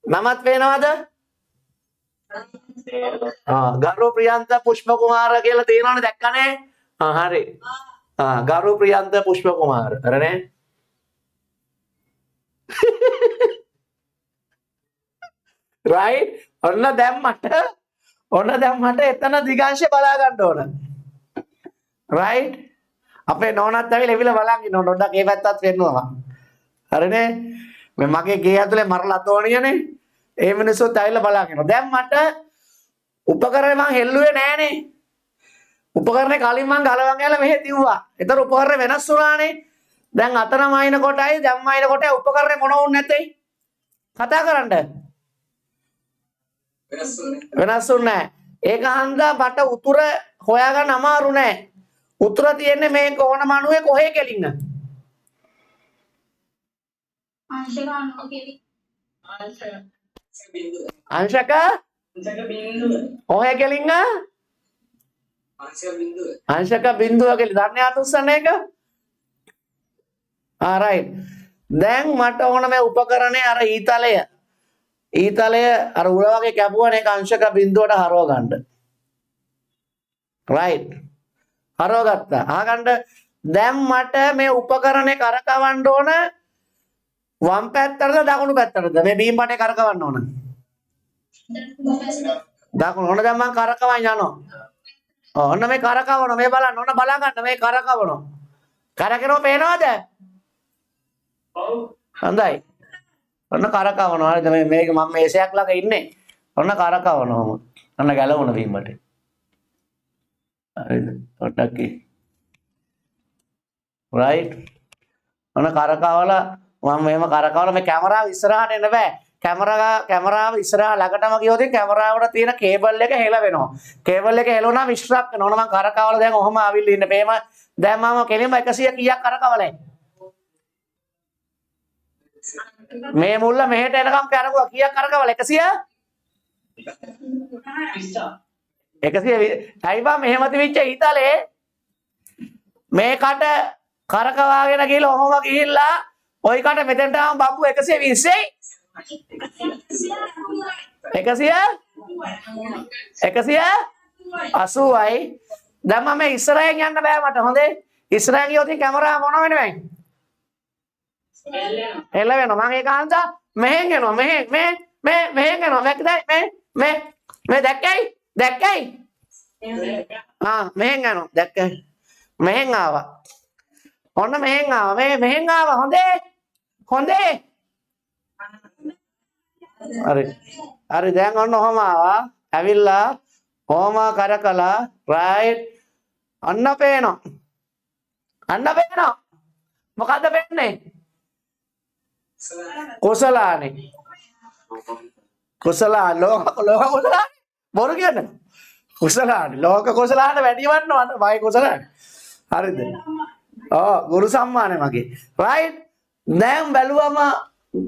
නමත් පේනවද? ගරු ප්‍රියන්ත පුෂ්ප කුමාර කියලා තියෙනවනේ දැක්කනේ? හරි. ගරු ප්‍රියන්ත පුෂ්ප කුමාර. හරිනේ? right? ඔන්න දැන් මට එතන දිගංශය බලා ගන්න ඕන. right? අපේ නෝනත් ඇවිල්ලා බලන් ඉන්න ඕන ඩොඩක් ඒ පැත්තත් වෙන්නවා. හරිනේ? මේ මගේ ගේ ඇතුලේ මරලා තෝණියනේ. ඒ මිනිස්සුත් ඇවිල්ලා බලන් ඉන්නවා. දැන් මට උපකරණය මං හෙල්ලුවේ නෑනේ. උපකරණේ කලින් මං ගලවන් ගෑලා මෙහෙ තියුවා. ඒතර උපකරණය වෙනස් වුණානේ. දැන් අතනම අයින කොටයි දැම්ම අයින කොටයි උපකරණය මොන වුන් නැතේ. කතා කරන්න. වෙනස් වුන්නේ නෑ. ඒක හන්දා මට උතුර හොයාගන්න අමාරු නෑ. උතුර තියෙන්නේ මේ කොහොන මනුවේ කොහේ කෙලින්න? අංශක බිඳුව. කොහේ කෙලින්න? අංශක බිඳුව කියලා දන්නේ අතුස්සන එක? right. දැන් මට ඕන මේ උපකරණේ අර ඊතලය අර උල වගේ කැපුවනේ ඒක අංශක බිඳුවට හරව ගන්න. right. හරවගත්තා. අහගන්න දැන් මට මේ උපකරණේ කරකවන්න ඕන වම් පැත්තටද දකුණු පැත්තටද මේ බීම් බටේ කරකවන්න ඕන. දකුණු. ඕන දැන් මම කරකවන්න යනවා. ඔන්න මේ කරකවනවා මේ බලන්න ඔන්න බලා ගන්න මේ කරකවනවා කරකිනව පේනවද ඔව් හොඳයි ඔන්න කරකවනවා හරිද මේක මම මේසයක් ළඟ ඉන්නේ ඔන්න කරකවනවා ඔන්න ගැලවුණ වීමට හරිද පොඩ්ඩක් right ඔන්න කරකවලා මම මෙහෙම කරකවලා මේ කැමරාව ඉස්සරහට එන්න බෑ කැමරාව ඉස්සරහ ළඟටම ගියොත් කැමරාවට තියෙන කේබල් එක හෙල වෙනවා. කේබල් එක හෙලුණාම ස්ට්‍රක් වෙනවා. ඕන මම කරකවලා දැන් ඔහම ආවිල්ල ඉන්න. මේම දැන් මම කෙලින්ම 100 කීයක් කරකවලයි. මේ මුල්ල මෙහෙට එනකම් කරකුවා කීයක් කරකවල 100? 120. අයි බා මෙහෙම තිබිච්ච ඊතලේ මේකට කරකවාගෙන ගිහලා ඔහම ගිහිල්ලා ওই කට මෙතෙන්ට ආවම බම්බු 120යි 180යි දැන් මම ඉස්සරහින් යන්න බෑ මට හොඳේ ඉස්සරහින් ගියොත් කැමරාව මොන වෙනවද එල්ල වෙනවා මම ඒක අහන්දා මෙහෙන් එනවා මෙහෙන් එනවා මේ දැක්කයි මෙහෙන් යනවා දැක්කයි මෙහෙන් ආවා ඔන්න මෙහෙන් ආවා හොඳේ හරි දැන් ඔන්න ඔහම ආවා ඇවිල්ලා ඔහම කරකලා රයිට් අන්න පේනවා මොකද්ද පේන්නේ කුසලානේ ලෝක කුසලානේ බොරු කියන්නේ කුසලානේ ලෝක කුසලානේ වැඩි වන්නවද මගේ කුසලානේ හරිද ගුරු සම්මානේ මගේ රයිට් දැන් බැලුවම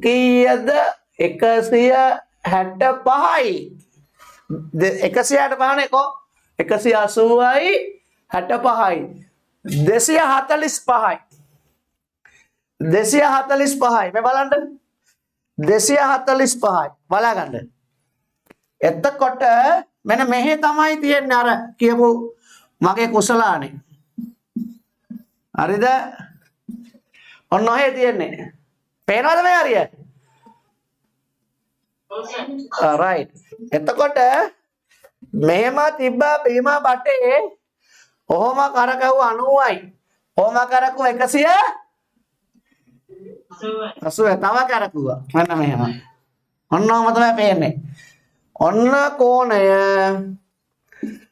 කීයද 165යි 165නේ කො 180යි 65යි 245යි මේ බලන්න 245යි බලාගන්න එතකොට මෙන්න මෙහෙ තමයි තියෙන්නේ අර කියපු මගේ කුසලානේ හරිද ඔන්න ඔහෙ තියෙන්නේ පේනවද මේ හරිය right එතකොට මෙහෙම තිබ්බා බීම බටේ ඔහොම කරකවුව 90යි ඔහොම කරකවුව 180 තව කරකුවා මෙන්න මෙහෙම ඔන්නම තමයි පේන්නේ ඔන්න කෝණය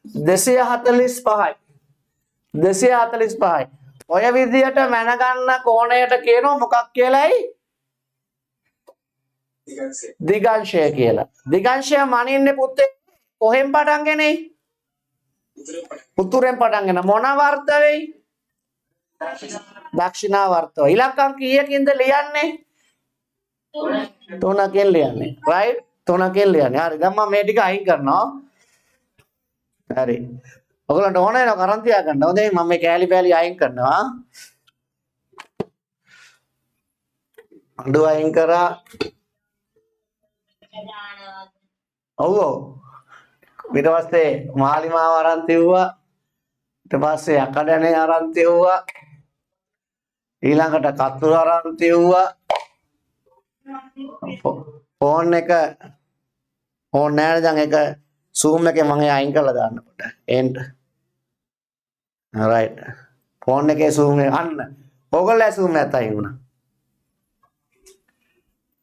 245යි ඔය විදියට මැනගන්න කෝණයට කියනවා මොකක් කියලායි දිගංශය කියලා. දිගංශය මනින්නේ පුතේ කොහෙන් පටන් ගන්නේ? උතුරෙන් පටන් ගෙන මොන වර්ත වෙයි? දක්ෂිනාවර්ත. ඉලක්කම් කීයකින්ද ලියන්නේ? 3කින් ලියන්නේ. right? 3කින් ලියන්නේ. හරි. දැන් මම මේ ටික අයින් කරනවා. හරි. ඔයගලන්ට ඕන වෙනවා කරන් තියා ගන්න. හොඳයි මම මේ කෑලි පෑලි අයින් කරනවා. අඬු අයින් කරා. ඔව් ඊට පස්සේ මාලිමාව අරන් තියුවා ඊට පස්සේ අකඩනේ අරන් තියුවා ඊළඟට කතුරු අරන් තියුවා ෆෝන් එක ඕන් නෑ දැන් ඒක zoom එකේ මම අයින් කරලා දාන්න පොඩ්ඩක් එන්න right ෆෝන් එකේ zoom එක අන්න ඕගොල්ලෝ zoom එකත් අයින් වුණා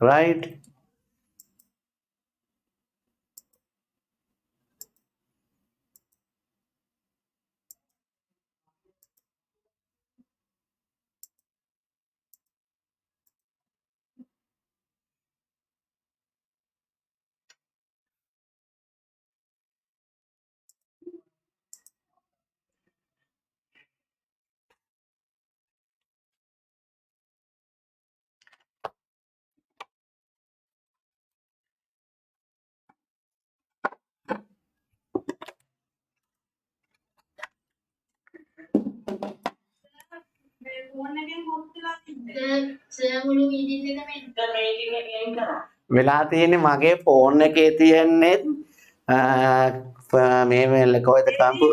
right වෙලා තියෙන්නේ මගේ ෆෝන් එකේ තියෙන්නේ මේ මේල් එක ඔයද කම්පු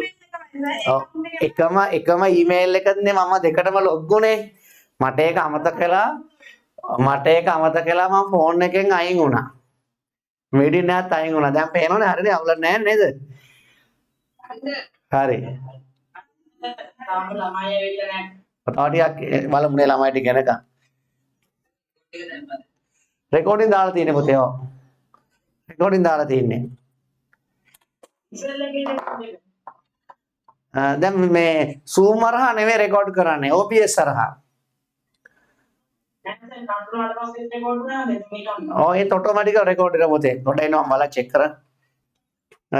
එකම ඊමේල් එකනේ මම දෙකටම ලොග් උනේ මට ඒක අමතක කළා මම ෆෝන් එකෙන් අයින් වුණා මීඩින් නැත් අයින් වුණා දැන් පේනවනේ හරිනේ අවුල නැහැ නේද හරි. තව ටිකක් බලමුනේ ළමයි ටික එනකම්. රෙකෝඩින් දාලා තියෙන්නේ පුතේ. ඔව්. රෙකෝඩින් දාලා තියෙන්නේ. දැන් මේ Zoom හරහා නෙවෙයි රෙකෝඩ් කරන්නේ OBS හරහා. ඔව් ඒක ඔටෝමැටිකව රෙකෝඩ් වෙනවා පුතේ. පොඩ්ඩක් එනවා මම බලලා චෙක් කරන්න.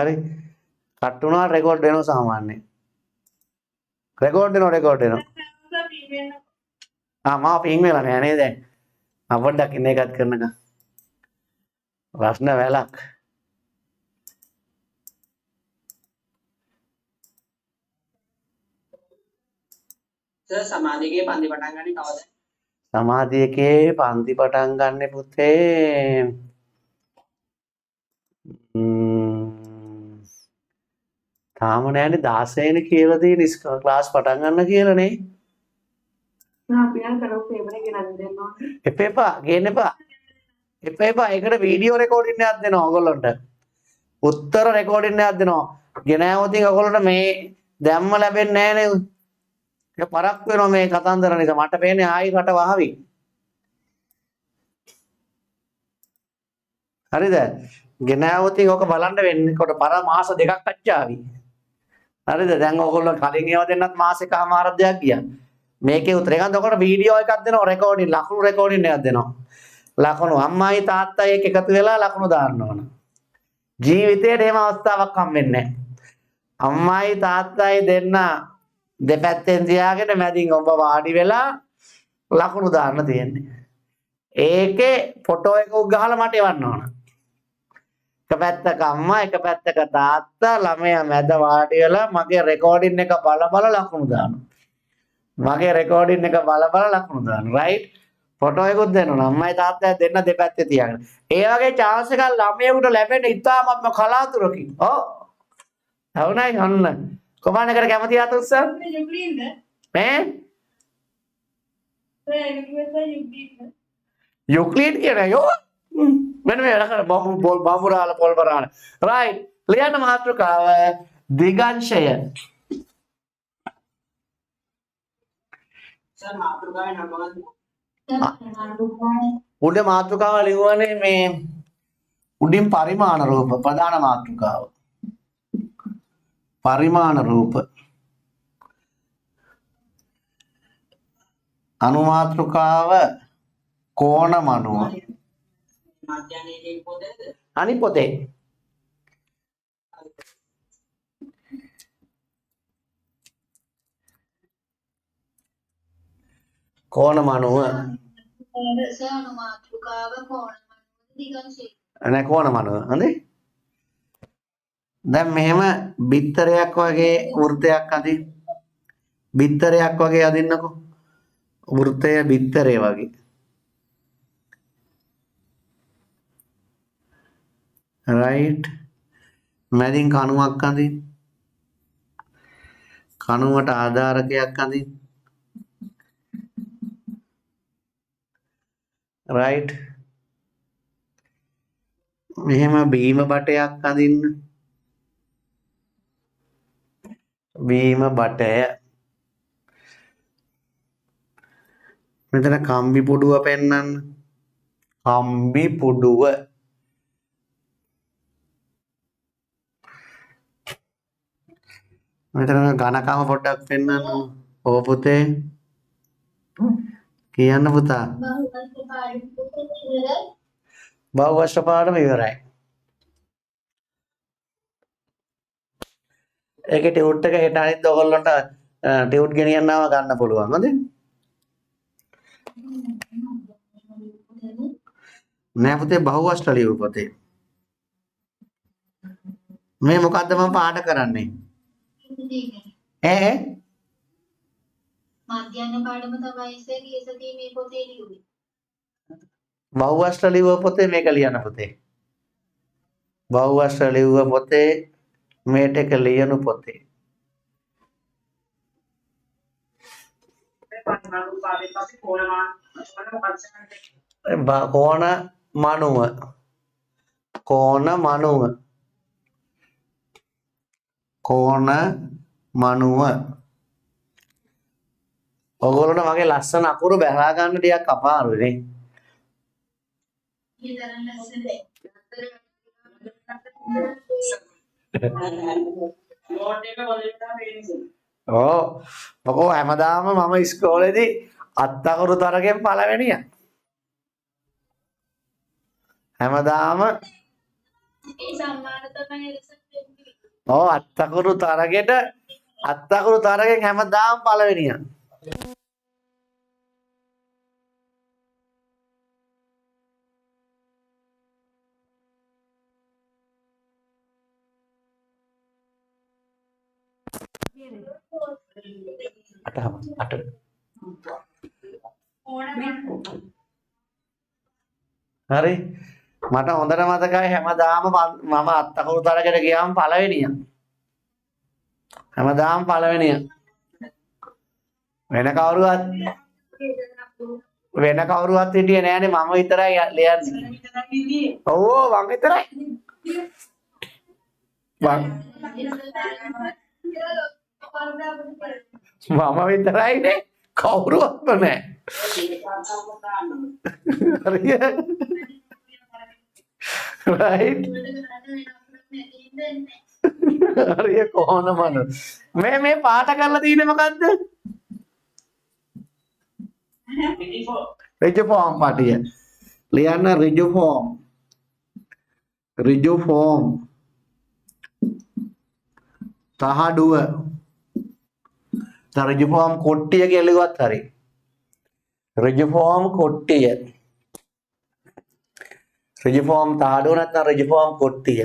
හරි. කට් වුණා රෙකෝඩ් වෙනවා සාමාන්‍යයෙන්. රෙකෝඩ් වෙනවා. මාව පින් වෙලා නෑ නේද දැන්. මම පොඩ්ඩක් ඉන්න එකත් කරනකම්. ප්‍රශ්න වැලක්. සර් සමාධියේ පන්ති පටන් ගන්නේ කවද? සමාධියකේ පන්ති පටන් ගන්න පුතේ තාම නෑනේ 16 වෙනි කියලා තියෙන ක්ලාස් පටන් ගන්න කියලානේ. අපි නම් කරෝ පේපර් එක ගෙනත් දෙන්න ඕනේ. එපා ගේන්න එපා. ඒකට වීඩියෝ රෙකෝඩින් එකක් දෙනවා ඔයගොල්ලන්ට. උත්තර රෙකෝඩින් එකක් දෙනවා. ගෙනාවොත් ඔයගොල්ලන්ට මේ දැම්ම ලැබෙන්නේ නෑ නේ. ඒක පරක් වෙනවා මේ කතන්දර නිසා. මට පේන්නේ ආයි රට වහවි. හරිද? ගෙනාවොත් ඕක බලන්න වෙන්නේ කොට පර මාස දෙකක් අච්චාවි. හරිද? දැන් ඔයගොල්ලෝ කලින් ඒවා දෙන්නත් මාස එකමාරක් දෙයක් ගියා. මේකේ උත්තරේ ගන්න ඔකට වීඩියෝ එකක් දෙනවා රෙකෝඩින් ලකුණු රෙකෝඩින් එකක් දෙනවා. ලකුණු අම්මයි තාත්තයි එක්ක එකතු වෙලා ලකුණු දාන්න ඕන. ජීවිතේට එහෙම අවස්ථාවක් හම්බෙන්නේ නැහැ. අම්මයි තාත්තයි දෙන්න දෙපැත්තෙන් තියාගෙන මැදින් ඔබ වාඩි වෙලා ලකුණු දාන්න තියෙන්නේ. ඒකේ ෆොටෝ එකක් ගහලා මට එවන්න ඕන. එක පැත්තක අම්මා එක පැත්තක තාත්තා ළමයා මැද වාඩි වෙලා මගේ රෙකෝඩින් එක බල ලකුණු දානවා. මගේ රෙකෝඩින් එක බල ලකුණු දානවා. රයිට්? ෆොටෝ එකකුත් දෙනවා. අම්මයි තාත්තයි දෙන්න දෙපැත්තේ තියාගෙන. ඒ වගේ chance එකක් ළමයෙකුට ලැබෙන ඉතාමත්ම කලාතුරකින්. ඔව්. හවුනයි ඔන්න. කොමාන කර කැමති ආතුස්ස? යුක්ලිඩ් කියන යෝ මෙන්න මේ රකර බම්බුරාල පොල් බරාන. රයිට්. ලියන්න මාතෘකාව දිගංශය. සර් මාතෘකාවේ නම මොකක්ද? උඩ මාතෘකාව ලියුවනේ මේ උඩින් පරිමාණ රූප ප්‍රධාන මාතෘකාව. පරිමාණ රූප අනුමාතෘකාව කෝණ මනුව මධ්‍යනයේ පොතේද? අනිත් පොතේ කෝණ මනුව අනුමාතෘකාව කෝණ මනුව දිගංශය. නෑ කෝණ මනුව හොඳේ. දැන් මෙහෙම බිත්තරයක් වගේ වෘත්තයක් අදින් බිත්තරයක් වගේ අදින්නකෝ. වෘත්තය බිත්තරේ වගේ. රයිට්. මැදින් කණුවක් අදින්. කණුවට ආධාරකයක් අදින්. රයිට්. මෙහෙම බීම බටයක් අදින්න. බීම බටය. මෙතන කම්බි පුඩුව පෙන්නන්න. කම්බි පුඩුව. මෙතන ඝනකම පොඩ්ඩක් පෙන්නන්න. ඕ පුතේ. කියන්න පුතා. බහුවස්ත්‍ර පාඩම ඉවරයි. ඒකේ ටියුට් එක හෙට අනිත් ඔයගොල්ලන්ට ටියුට් ගෙනියන්නව ගන්න පුළුවන්. හොඳේ. නෑ පුතේ බහුවස්ත්‍ර ලියු පුතේ. මේ මොකද්ද මම පාඩ කරන්නේ? ඈ මධ්‍යන පාඩම තමයි ඉස්සෙල් ඊසතියේ මේ පොතේ ලියුවේ. බහුවස්ත්‍ර ලියුව පොතේ මේක ලියන්න පුතේ. බහුවස්ත්‍ර ලියුව පොතේ මේට එක ලියනු පොතේ. කෝණ මනුව. කෝණ මනුව. කෝණ මනුව. ඔයගොල්ලෝ මගේ ලස්සන අකුරු බහලා ගන්න ටිකක් අමාරුයි නේ. ඊතරම් ලස්සන ඕ මොකෝ හැමදාම මම ඉස්කෝලේදී අත් අකුරු තරගෙන් පළවෙනියා. හැමදාම ඒ සම්මාන තමයි එලෙසට වෙන්නේ. අත් අකුරු තරගෙන් හැමදාම පළවෙනියා. අට හරි මට හොඳට මතකයි හැමදාම මම අත් අකුරු තරගයට ගියාම පළවෙනියා. හැමදාම පළවෙනියා. වෙන කවුරුවත් හිටියේ නෑනේ මම විතරයි ලියන්නේ. ඔව් මම විතරයි. මම විතරයිනේ කවුරුවත්ම නෑ. හරිය. right හරිය කොහොමද මේ පාට කරලා තියෙන්නේ මොකද්ද? ඍජු ෆෝම් පාටිය. ලියන්න ඍජු ෆෝම්. ඍජු ෆෝම්. තහඩුව. ඍජු ෆෝම් කොට්ටිය කියලා ලිව්වත් හරි. ඍජු ෆෝම් කොට්ටිය. ඍජු ෆෝම් තහඩුව නැත්නම් ඍජු ෆෝම් කොට්ටිය.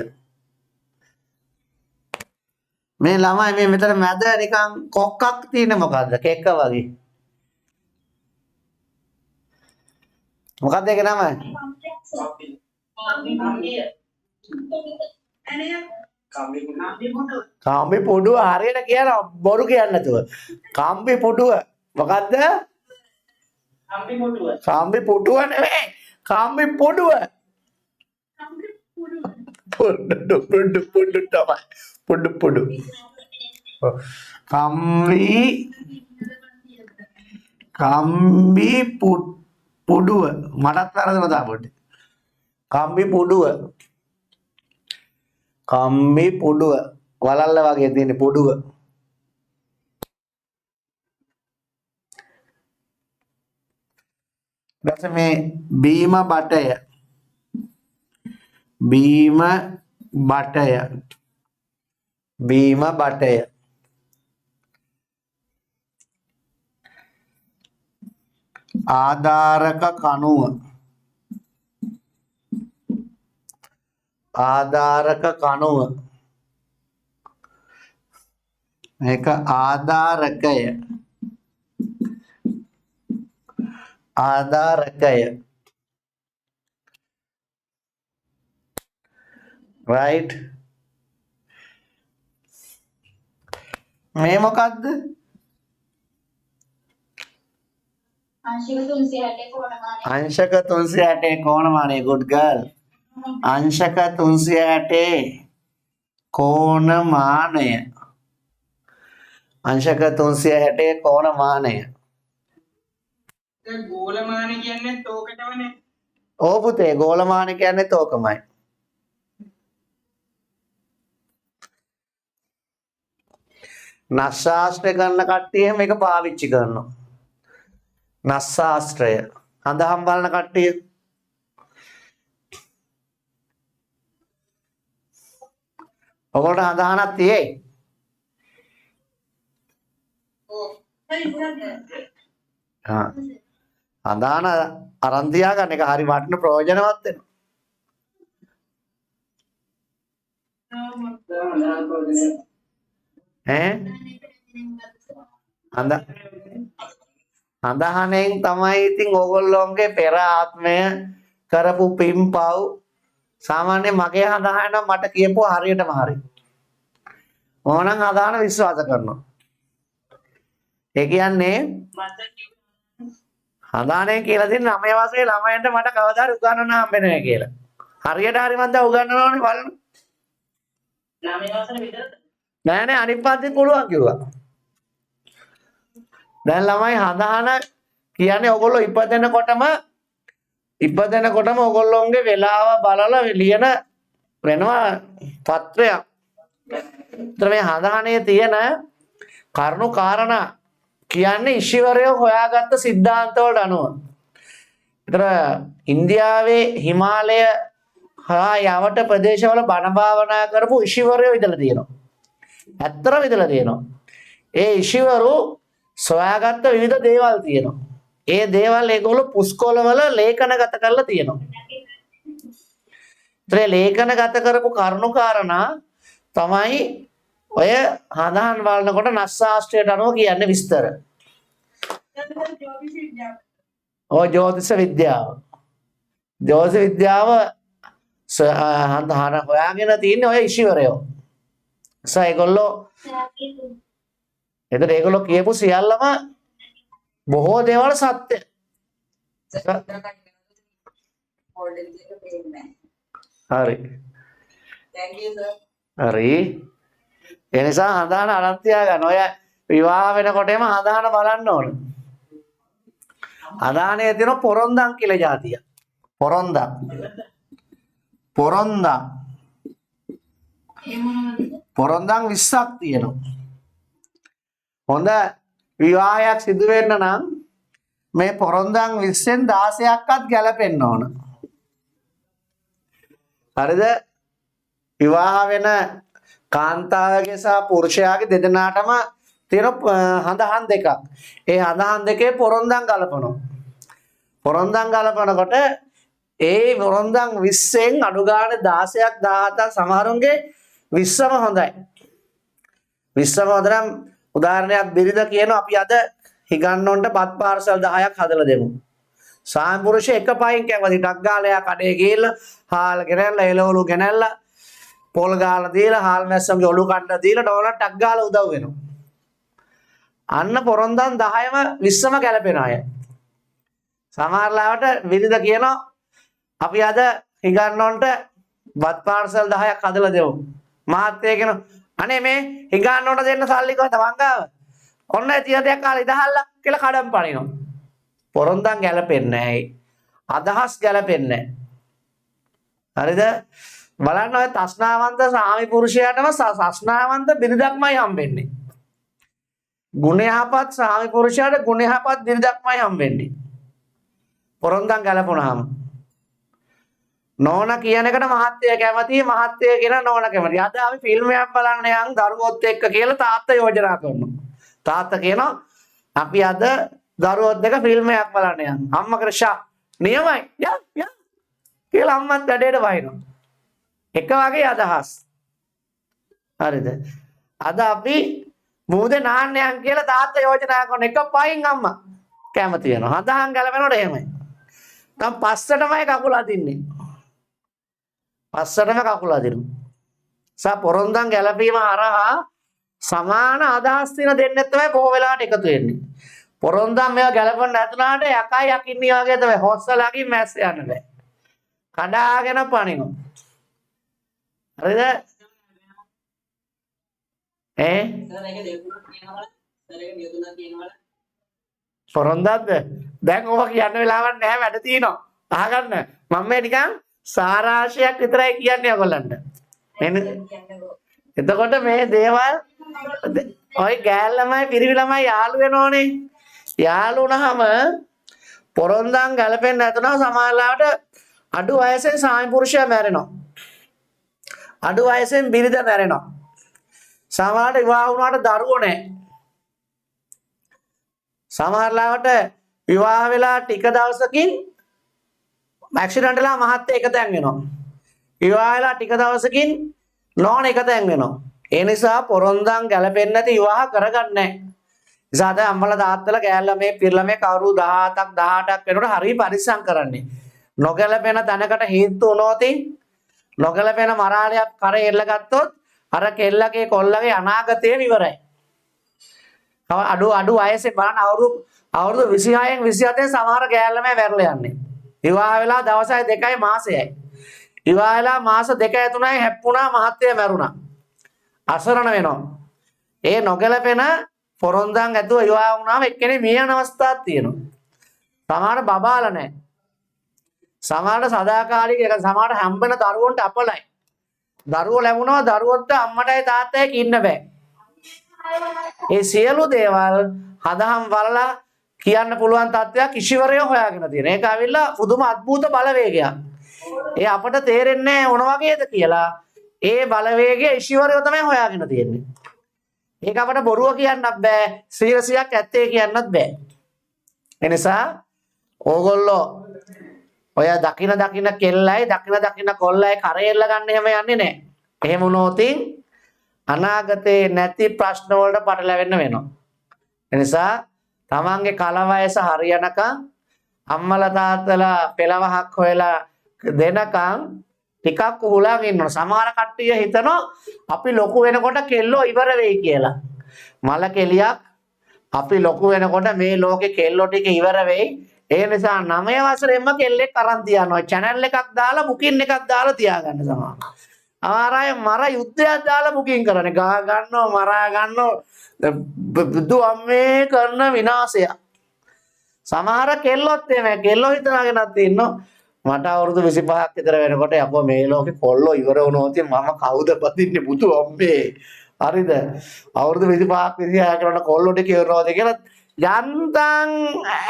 මේ ළමයි මේ මෙතන මැද නිකන් කොක්කක් තියෙන මොකද්ද? කෙක්ක වගේ. මොකක්ද ඒක නම? කම්බි පොඩුව හරියට කියනවා බොරු කියන්නේ නැතුව. කම්බි පොඩුව. මොකද්ද? කම්බි පොඩුව නෙවෙයි. කම්බි පොඩුව. පොඩු තමයි. පොඩු. කම්බි පුඩුව මටත් වැරදිලා තා පොඩ්ඩේ. කම්බි පුඩුව වලල්ල වගේ තියෙන පුඩුව. ඊට මේ බීම බටය ආධාරක කණුව මේක ආධාරකය right මේ මොකද්ද? අංශක 360 කොණමානය good girl. අංශක 360 කොණමානය. අංශක 360 කොණමානය. ගෝලමාන කියන්නේ තෝකටමනේ. ඕ පුතේ ගෝලමාන කියන්නේ තෝකමයි. නස්සාස්ත්‍රය කරන කට්ටිය මේක පාවිච්චි කරනවා. නස්සාස්ත්‍රය හඳහම් බලන කට්ටිය ඔයගොල්ලෝ හඳහනක් තියෙයි. හඳහන අරන් තියාගන්න එක හරි වටින ප්‍රයෝජනවත් වෙනවා. හඳහනෙන් තමයි ඉතින් ඕගොල්ලෝගේ පෙර ආත්මය කරපු පින්පව් සාමාන්‍ය මගේ හඳහන මට කියපුවා හරියටම හරි. ඕනනම් හඳහන විශ්වාස කරනවා. ඒ කියන්නේ හඳහනේ කියලා දෙන 9 වසරේ ළමයින්ට මට කවදාද උගන්වන්න හම්බෙන්නේ නැහැ කියලා. හරියට හරි මම දැන් උගන්වනවා ඕනේ බලන්න. 9 වසර විතරද? නෑ නෑ අනිත් පන්තිත් පුළුවන් කිව්වා. දැන් ළමයි හදාන කියන්නේ ඔයගොල්ලෝ ඉපදෙනකොටම ඔයගොල්ලෝගේ වෙලාව බලලා ලියන වෙනවා පත්‍රයක්. ඒතර මේ හදානේ තියෙන කරුණු කාරණා කියන්නේ ඉෂිවරය හොයාගත්ත સિદ્ધාන්ත වලට අනුව. ඒතර ඉන්දියාවේ හිමාලය හා යවට ප්‍රදේශවල බණ භාවනා කරපු ඉෂිවරයෝ ඉඳලා තියෙනවා. ඇත්තටම ඉඳලා තියෙනවා. ඒ ඉෂිවරු සොයාගත්ත විවිධ දේවල් තියෙනවා. ඒ දේවල් ඒගොල්ලෝ පුස්කොළවල ලේඛනගත කරලා තියෙනවා. ඒ ලේඛනගත කරපු කරුණු කාරණා තමයි ඔය හදාන් බලනකොට නස්සාස්ත්‍රයට අනුව කියන්නේ විස්තර. ඔය ජ්‍යොතිෂ විද්‍යාව. ජ්‍යොතිෂ විද්‍යාව හදාන හොයාගෙන තියෙන්නේ ඔය ඉෂිවරයෝ. ඒගොල්ලෝ එතකොට ඒගොල්ලෝ කියපු සියල්ලම බොහෝ දේවල් සත්‍ය. හරි. හරි. ඒ නිසා හදාන අරන් තියාගන්න. ඔය විවාහ වෙනකොටම හදාන බලන්න ඕන. හදානේ තියෙන පොරොන්දම් කියලා જાතිය. පොරොන්දම්. පොරොන්දම් 20ක් තියෙනවා. හොඳ විවාහයක් සිදු වෙන්න නම් මේ පොරොන්දම් 20න් 16ක්වත් ගැලපෙන්න ඕන. හරිද? විවාහ වෙන කාන්තාවගේ සහ පුරුෂයාගේ දෙදෙනාටම තියෙන හඳහන් දෙකක්. ඒ හඳහන් දෙකේ පොරොන්දම් ගලපනවා. පොරොන්දම් ගලපනකොට ඒ පොරොන්දම් 20න් අඩු ගානේ 16ක් 17ක් සමහරුන්ගේ 20ම හොඳයි. 20ම හොඳ නම් උදාහරණයක් බිරිඳ කියනවා අපි අද හිගන්නොන්ට බත් පාර්සල් 10ක් හදලා දෙමු. සාම පුරුෂය එක පයින් කැවදි ටක් ගාලා කඩේ ගිහලා හාල් ගෙනල්ලා එළවලු ගෙනල්ලා පොල් ගාලා දීලා හාල් මැස්සන්ගේ ඔලු කණ්ඩ දීලා ඩෝලර් ටක් ගාලා උදව් වෙනවා. අන්න පොරොන්දම් 10ම 20ම ගැලපෙන අය. සමහර ලාවට බිරිඳ කියනවා අපි අද හිගන්නොන්ට බත් පාර්සල් 10ක් හදලා දෙමු. මහත්තයා කියනවා අනේ මේ හිගන්නොන්ට දෙන්න සල්ලි කොහෙද මං ගාව? ඔන්න 30 දෙයක් කාලා ඉදහල්ලා කියලා කඩම් පනිනවා. පොරොන්දම් ගැලපෙන්නේ නැහැ. අදහස් ගැලපෙන්නේ නැහැ. හරිද? බලන්න ඔය තස්නාවන්ත සාමි පුරුෂයාටම තස්නාවන්ත බිරිඳක්මයි හම්බෙන්නේ. ගුණ යහපත් සාමි පුරුෂයාට ගුණ යහපත් බිරිඳක්මයි හම්බෙන්නේ. පොරොන්දම් ගැලපුණාම නෝන කියන එකට මහත්තයා කැමතියි මහත්තයා කියන නෝන කැමතියි. අද අපි ෆිල්ම් එකක් බලන්න යන් දරුවොත් එක්ක කියලා තාත්තා යෝජනා කරනවා. තාත්තා කියනවා අපි අද දරුවොත් දෙක ෆිල්ම් එකක් බලන්න යන්. අම්මා කරෂා නියමයි යන් කියලා අම්මත් වැඩේට වහිනවා. එක වගේ අදහස්. හරිද? අද අපි මූදේ නාන්න යන් කියලා තාත්තා යෝජනා කරන එක පයින් අම්මා කැමති වෙනවා. හදාන් ගලවනකොට එහෙමයි. තම පස්සටමයි කකුල අදින්නේ. පස්සටම කකුල අදිනවා. පොරොන්දම් ගැලපීම හරහා සමාන අදහස් තියෙන දෙන්නෙක් තමයි බොහෝ වෙලාවට එකතු වෙන්නේ. පොරොන්දම් මේවා ගැලපෙන්න නැතුණාට යකයි යකින්නී වගේ තමයි හොස්සලාකින් මැස්ස යන්න බෑ. කඩාගෙන පනිනවා. හරිද? පොරොන්දම්ද? දැන් ඔබ කියන්න වෙලාවක් නැහැ වැඩ තියෙනවා. අහගන්න. මම මේ නිකන් සාරාංශයක් විතරයි කියන්නේ ඔයගොල්ලන්ට. එතකොට මේ දේවල් ඔය ගෑල් ළමයි පිරිමි ළමයි යාළු වෙනෝනේ. යාළු වුණාම පොරොන්දම් ගලපෙන්න නැතුණා සමාජලාවට අඩු වයසෙන් සාමි පුරුෂයා මැරෙනවා. අඩු වයසෙන් බිරිඳ මැරෙනවා. සමහරට විවාහ වුණාට දරුවෝ නැහැ. සමහරලාවට විවාහ වෙලා ටික දවසකින් ඇක්සිඩන්ට් වෙලා මහත්තයා එක තැන් වෙනවා. විවාහ වෙලා ටික දවසකින් නෝන එක තැන් වෙනවා. ඒ නිසා පොරොන්දම් ගැලපෙන්නේ නැති විවාහ කරගන්නේ නැහැ. ඉතින් අද අම්මලා තාත්තලා කෑල්ලා මේ පිරලා මේ කවුරු 17ක් 18ක් වෙනකොට හරි පරිස්සම් කරන්නේ. නොගැලපෙන තැනකට හේතු වුණොත් නොගැලපෙන මරාලයක් කරේ එල්ල ගත්තොත් අර කෙල්ලගේ කොල්ලගේ අනාගතය ඉවරයි. අඩු වයසේ බලන්න අවුරුදු 26න් 27න් සමහර ගෑල්ලම වැරලා යන්නේ. විවාහ වෙලා දවසයි 2යි මාසෙයි. විවාහ වෙලා මාස 2යි 3යි හැප්පුණා මහත්තයා මැරුණා. අසරණ වෙනවා. ඒ නොගැලපෙන පොරොන්දන් ඇතුව විවාහ වුණාම එක්කෙනෙක් මිය යන අවස්ථාවක් තියෙනවා. සමහර බබාලා නැහැ. සමහර සදාකාලික එක සමහර හම්බෙන දරුවන්ට අපලයි. දරුවෝ ලැබුණා දරුවොත් අම්මටයි තාත්තයි ඉන්න බෑ. ඒ සියලු දේවල් හදහම් වලලා කියන්න පුළුවන් තත්ත්වයක් ඉෂිවරය හොයාගෙන තියෙන. ඒක ඇවිල්ලා පුදුම අద్భుත බලවේගයක්. ඒ අපට තේරෙන්නේ නැහැ මොන වගේද කියලා. ඒ බලවේගය ඉෂිවරය තමයි හොයාගෙන තියෙන්නේ. ඒක අපට බොරුව කියන්නත් බෑ. 100ක් ඇත්තේ කියන්නත් බෑ. ඒ නිසා ඕගොල්ලෝ ඔය දකින කෙල්ලයි දකින කොල්ලයි කරේල්ල ගන්න එහෙම යන්නේ නැහැ. එහෙම වුණොත් අනාගතේ නැති ප්‍රශ්න වලට පටලැවෙන්න වෙනවා. ඒ නිසා තමන්ගේ කල වයස හරියනකම් අම්මලා තාත්තලා පෙළවහක් හොයලා දෙනකම් ටිකක් උහුලන් ඉන්නවා. සමහර කට්ටිය හිතනවා අපි ලොකු වෙනකොට කෙල්ලෝ ඉවර වෙයි කියලා. මල කෙලියක් අපි ලොකු වෙනකොට මේ ලෝකේ කෙල්ලෝ ටික ඉවර වෙයි. ඒ නිසා 9 වසරෙම කෙල්ලෙක් අරන් තියනවා. channel එකක් දාලා බුකින් එකක් දාලා තියාගන්න සමහර. අමාරයි මර යුද්ධයක් දාලා බුකින් කරන්නේ. ගහ ගන්නවා මරා ගන්නවා බුදු අම්මේ කරන විනාශය. සමහර කෙල්ලොත් එමේ කෙල්ලෝ හිතනගෙනත් ඉන්නවා. මට අවුරුදු 25ක් විතර වෙනකොට යකෝ මේ ලෝකේ කොල්ලෝ ඉවර වුණොත් මම කවුද පදින්නේ බුදු අම්මේ. හරිද? අවුරුදු 25ක් 26ක් කරන කොල්ලෝ ටික ඉවරවද කියලා යන්තම්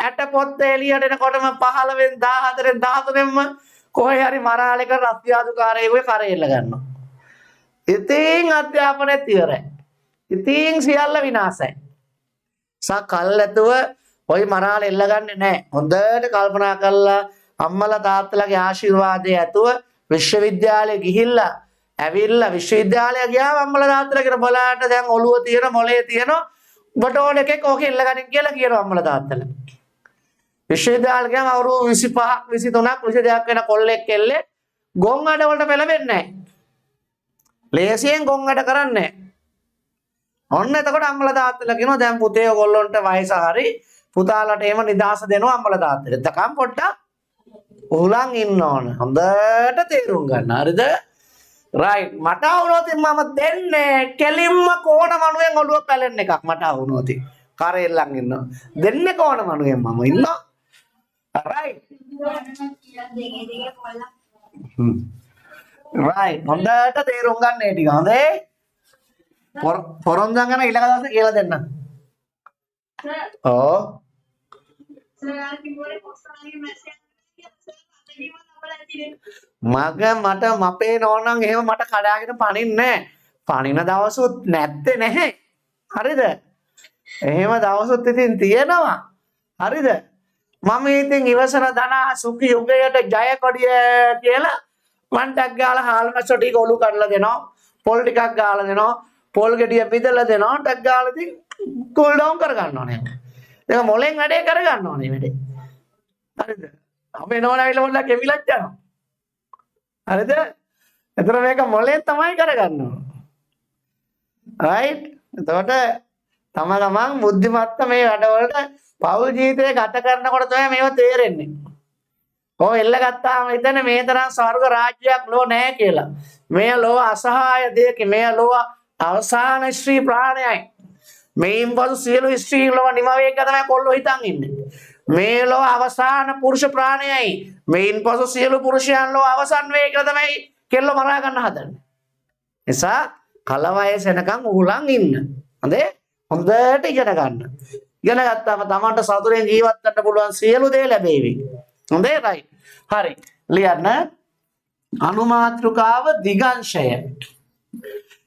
ඇට පොත් එළියට එනකොටම 15 වෙනි 14 13න්ම කොහේ හරි මරාලේක රස්තියාදුකාරයෙකුගේ කරේල්ල ගන්නවා. ඉතින් අධ්‍යාපනයත් ඉවරයි. ඉතින් සියල්ල විනාශයි. සකල්ැතුව ඔය මරාලේ එල්ල ගන්නේ නැහැ. හොඳට කල්පනා කරලා අම්මලා තාත්තලාගේ ආශිර්වාදය ඇතුව විශ්වවිද්‍යාලේ ගිහිල්ලා ඇවිල්ලා විශ්වවිද්‍යාලය ගියාම අම්මලා තාත්තලා කියන බලාට දැන් ඔළුව තියෙන මොලේ තියෙන ඔබට ඕන එකෙක් ඕකේ එල්ල ගන්න කියලා කියනවා අම්මලා තාත්තලා. විශ්වවිද්‍යාලේ ගියාම අවුරුදු 25ක් 23ක් 22ක් වෙන කොල්ලෙක් කෙල්ලේ ගොන් අඩ වලට පෙළඹෙන්නේ නැහැ. ලේසියෙන් ගොන් අඩ කරන්නේ නැහැ. ඔන්න එතකොට අම්මලා තාත්තලා කියනවා දැන් පුතේ ඔයගොල්ලන්ට වයස හරි පුතාලට එහෙම නිදාස දෙනවා අම්මලා තාත්තලා. එතකම් පොඩ්ඩක් උහුලන් ඉන්න ඕන. හොඳට තේරුම් ගන්න. හරිද? රයිට්. මට වුණොත් මම දෙන්නේ කෙලින්ම කෝණ මනුවෙන් ඔළුව පැලෙන්න එකක් මට වුණොත්. කරෙල්ලන් ඉන්නවා. දෙන්නේ කෝණ මනුවෙන් මම ඉන්නවා. රයිට්. රයිට්. හොඳට තේරුම් ගන්න ඒ ටික. හොඳේ? පොරොන්දම් ගන්න ඊළඟ දවසේ කියලා දෙන්න. ඕ. මට මපේ නෝනන් එහෙම මට කඩාගෙන පනින්නේ නැහැ. පනින දවසුත් නැත්තේ නැහැ. හරිද? එහෙම දවසුත් ඉතින් තියෙනවා. හරිද? මම ඉතින් ඉවසන ධන සුඛ යුගයට ජය කොඩිය කියලා මන්ටක් ගාලා හාල් මැස්සෝ ටික ඔලු කඩලා දෙනවා. පොල් ටිකක් ගාලා දෙනවා. පොල් ගෙඩිය පිදලා දෙනවා. ටක් ගාලා ඉතින් කූල් ඩවුන් කර ගන්න ඕනේ. ඒක මොලෙන් වැඩේ කර ගන්න ඕනේ වැඩේ. හරිද? අපේ නෝනාවිලා මොල්ලා කෙවිලක් යනවා. හරිද? එතන මේක මොලෙන් තමයි කරගන්න ඕන. රයිට්? එතකොට තමන් බුද්ධිමත්ත මේ වැඩවලට පෞල් ජීවිතය ගත කරනකොට තමයි මේව තේරෙන්නේ. ඔය එල්ල ගත්තාම හිතන්නේ මේ තරම් ස්වර්ග රාජ්‍යයක් ලෝ නැහැ කියලා. මේ ලෝ අසහාය දෙයක මේ ලෝ අවසාන ශ්‍රී ප්‍රාණයයි. මේන් පසු සියලු ස්ත්‍රී ලෝ නිම වේග තමයි කොල්ලෝ හිතන් ඉන්නේ. මේ ලෝ අවසාන පුරුෂ ප්‍රාණයයි. මේන් පසු සියලු පුරුෂයන් ලෝ අවසන් වේ කියලා තමයි කෙල්ලෝ මරා ගන්න හදන්නේ. නිසා කල වයස එනකන් උහුලන් ඉන්න. හොඳේ? හොඳට ඉගෙන ගන්න. ඉගෙන ගත්තාම තමන්ට සතුටෙන් ජීවත් වෙන්න පුළුවන් සියලු දේ ලැබෙවි. හොඳේ? රයිට්. හරි. ලියන්න. අනුමාත්‍රිකාව දිගංශය.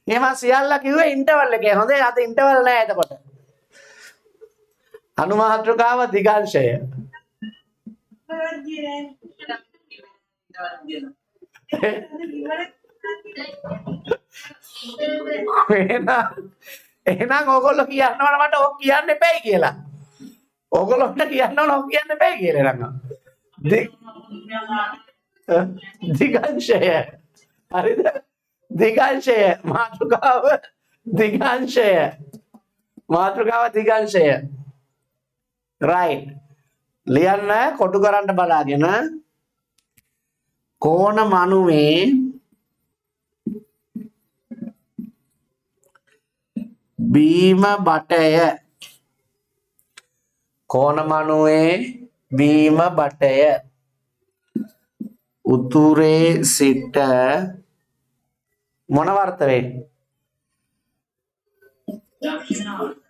එහෙම සියල්ල කිව්වේ ඉන්ටර්වල් එකේ. හොඳේ? අද ඉන්ටර්වල් නෑ එතකොට. අනුමාත්‍රිකාව දිගංශය. එහෙනම් ඕගොල්ලෝ කියනවා මට ඔක් කියන්න එපයි කියලා. ඕගොල්ලොන්ට කියන්න ඕන ඔක් කියන්න එපයි කියලා නංගා. දිගංශය. හරිද? දිගංශය මාතෘකාව දිගංශය. මාතෘකාව දිගංශය. රයිට්. ලියන්න කොටු කරන්න බලාගෙන කෝණ මනුවේ බීම බටය කෝණමනුවේ බීම බටය උතුරේ සිට මොන වර්තවේ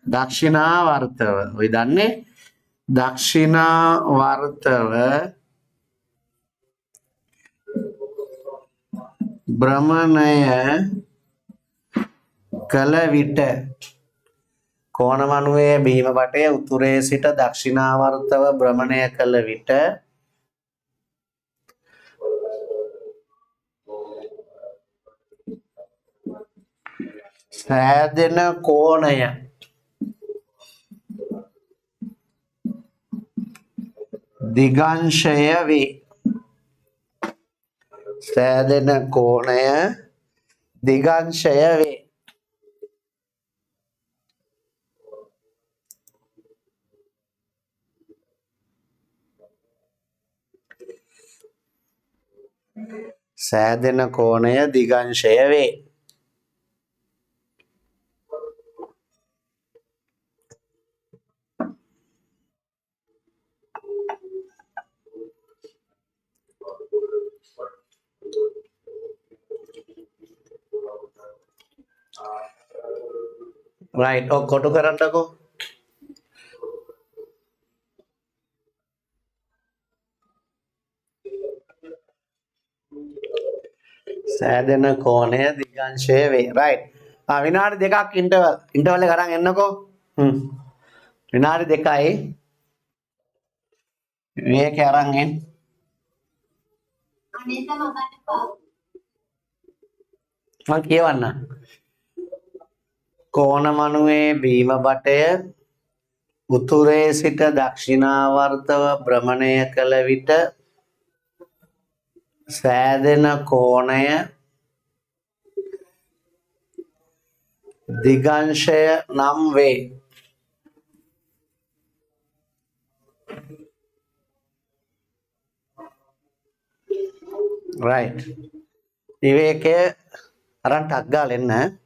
දක්ෂිනාවර්තව ඔය දන්නේ දක්ෂිනාවර්තව භ්‍රමණය කළ විට කෝණමනුවේ බීම බටය උතුරේ සිට දක්ෂිනාවර්තව භ්‍රමණය කළ විට සෑදෙන කෝණය දිගංශය වේ. සෑදෙන කෝණය දිගංශය වේ. සෑදෙන කෝණය දිගංශය වේ. right කොටු කරන්නකෝ සෑදෙන කෝණය දිගංශය වේ right විනාඩි දෙකක් ඉන්ටර්වල් එක අරන් එන්නකෝ විනාඩි දෙකයි මේක අරන් එන්න අනේත මගන්න පා. මම කියවන්න කෝණමනුවේ බීම බටය උතුරේ සිට දක්ෂිනාවර්තව භ්‍රමණය කළ විට සෑදෙන කෝණය දිගංශය නම් වේ. right විවේකය අරන් ටක් ගාලා එන්න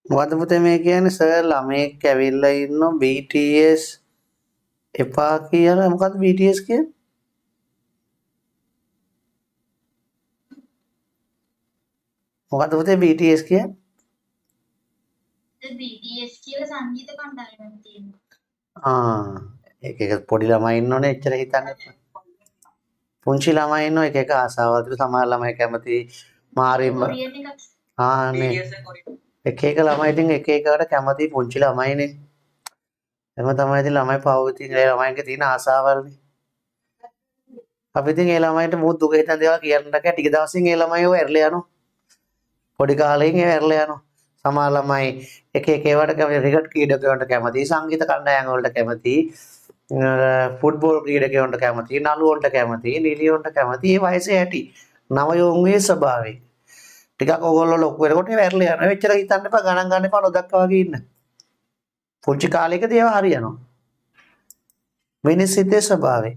මොකද්ද පුතේ මේ කියන්නේ සර් ළමෙක් ඇවිල්ලා ඉන්නවා BTS එපා කියලා මොකද්ද BTS කියන්නේ? මොකද්ද පුතේ BTS කියන්නේ? BTS කියලා සංගීත කණ්ඩායමක් තියෙනවා. එක පොඩි ළමයි ඉන්නෝනේ එච්චර හිතන්න එපා. පුංචි ළමයි ඉන්නෝ එක ආසාවල් තියෙන සමහර ළමයි කැමති මාරිම කොරියන් එකක්. නේ එක ළමයි ඉතින් එක එකට කැමති පුංචි ළමයිනේ. එම තමයි ඉතින් ළමයි පවතින ඒ ළමයින්ගේ තියෙන ආසාවල්නේ. අපි ඉතින් ඒ ළමයින්ට මොහොත දුක හිතන දේවල් කියන්නට කෑ ටික දවසින් ඒ ළමයිව ඇරලා යනවා. පොඩි කාලෙකින් ඒ ඇරලා යනවා. සමහර ළමයි එක ඒවාට කැමති ක්‍රිකට් ක්‍රීඩකයන්ට කැමති සංගීත කණ්ඩායම් වලට කැමති ෆුට්බෝල් ක්‍රීඩකයන්ට කැමති නළුවන්ට කැමති නිලියන්ට කැමති ඒ වයසේ ඇති නවයෝන්ගේ ස්වභාවය ටිකක් ඕගොල්ලෝ ලොකු වෙනකොට වැරලා යනවා එච්චර හිතන්න එපා ගණන් ගන්න එපා නොදක්කා වගේ ඉන්න පුංචි කාලේකදී ඒවා හරියනවා මිනිස් සිතේ ස්වභාවය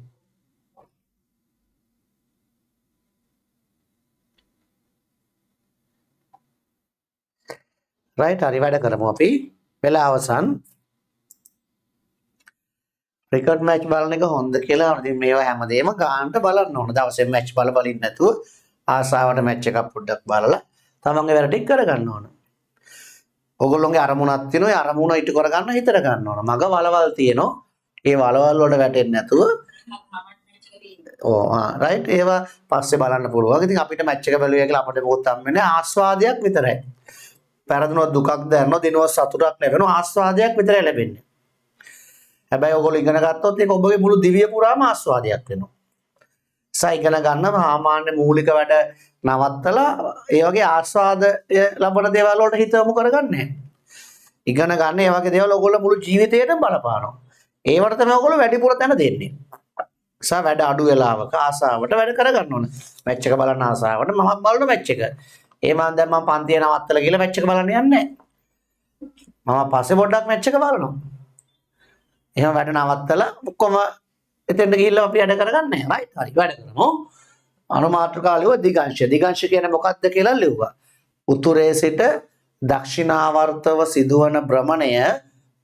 රයිට් හරි වැඩ කරමු අපි වෙලා අවසන් ක්‍රිකට් මැච් බලන එක හොඳ කියලා ඉතින් මේවා හැමදේම ගානට බලන්න ඕන දවසේ මැච් බලින් නැතුව ආසාවට මැච් එකක් පොඩ්ඩක් බලලා තමන්ගේ වැඩ ටික කරගන්න ඕන ඕගොල්ලෝගේ අරමුණක් තියෙනවා ඒ අරමුණ ඉටු කරගන්න හිතර ගන්න ඕන මග වලවල් තියෙනවා ඒ වලවල් වලට වැටෙන්නේ නැතුව රයිට් ඒවා පස්සේ බලන්න පුළුවන් ඉතින් අපිට මැච් එක බැලුවා කියලා අපිට මොකක්ද හම්බෙන්නේ ආස්වාදයක් විතරයි පෙරදුනොත් දුකක් දැනනවා දිනුවත් සතුටක් ලැබෙනවා ආස්වාදයක් විතරයි ලැබෙන්නේ හැබැයි ඔයගොල්ලෝ ඉගෙන ගත්තොත් ඒක ඔබගේ මුළු දිවිය පුරාම ආස්වාදයක් වෙනවා. ඉගෙන ගන්න සාමාන්‍ය මූලික වැඩ නවත්තලා ඒ වගේ ආස්වාදය ලබන දේවල් වලට හිත යොමු කරගන්නේ. ඉගෙන ගන්න ඒ වගේ දේවල් ඔයගොල්ලෝ මුළු ජීවිතේටම බලපානවා. ඒවට තමයි ඔයගොල්ලෝ වැඩිපුර තැන දෙන්නේ. වැඩ අඩු වෙලාවක ආසාවට වැඩ කරගන්න ඕන. මැච් එක බලන්න ආසාවට මම බලන මැච් එක. ඒ මම දැන් මම පන්තිය නවත්තලා ගිහලා මැච් එක බලන්න යන්නේ නැහැ. මම පස්සේ පොඩ්ඩක් මැච් එක බලනවා. එහෙම වැඩ නවත්තලා ඔක්කොම එතෙන්ට ගිහිල්ලා අපි වැඩ කරගන්නේ නැහැ. රයිට් හරි වැඩ කරමු. අනුමාත්‍රකාලියෝ දිගංශය. දිගංශය කියන්නේ මොකක්ද කියලා ලිව්වා. උතුරේ සිට දක්ෂිනාවර්තව සිදුවන භ්‍රමණය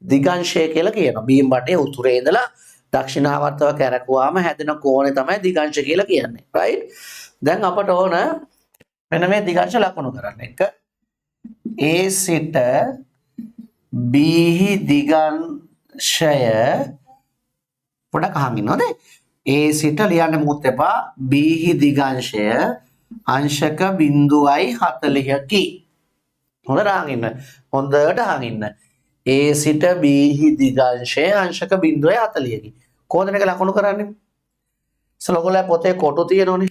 දිගංශය කියලා කියනවා. බීම් බටේ උතුරේ ඉඳලා දක්ෂිනාවර්තව කැරකුවාම හැදෙන කෝණය තමයි දිගංශ කියලා කියන්නේ. රයිට්. දැන් අපට ඕන මෙන්න මේ දිගංශ ලකුණු කරන්න. එක A සිට B දිගංශය පොඩක් අහන් ඉන්නවද? A සිට ලියන්න මොකද එපා B දිගංශය අංශක 0.40කි. හොඳට අහන් ඉන්න. හොඳට අහන් ඉන්න. A සිට B දිගංශය අංශක 0.40කි. කොහොමද මේක ලකුණු කරන්නේ? ඔයගොල්ලෝ පොතේ කොටු තියෙනවනේ.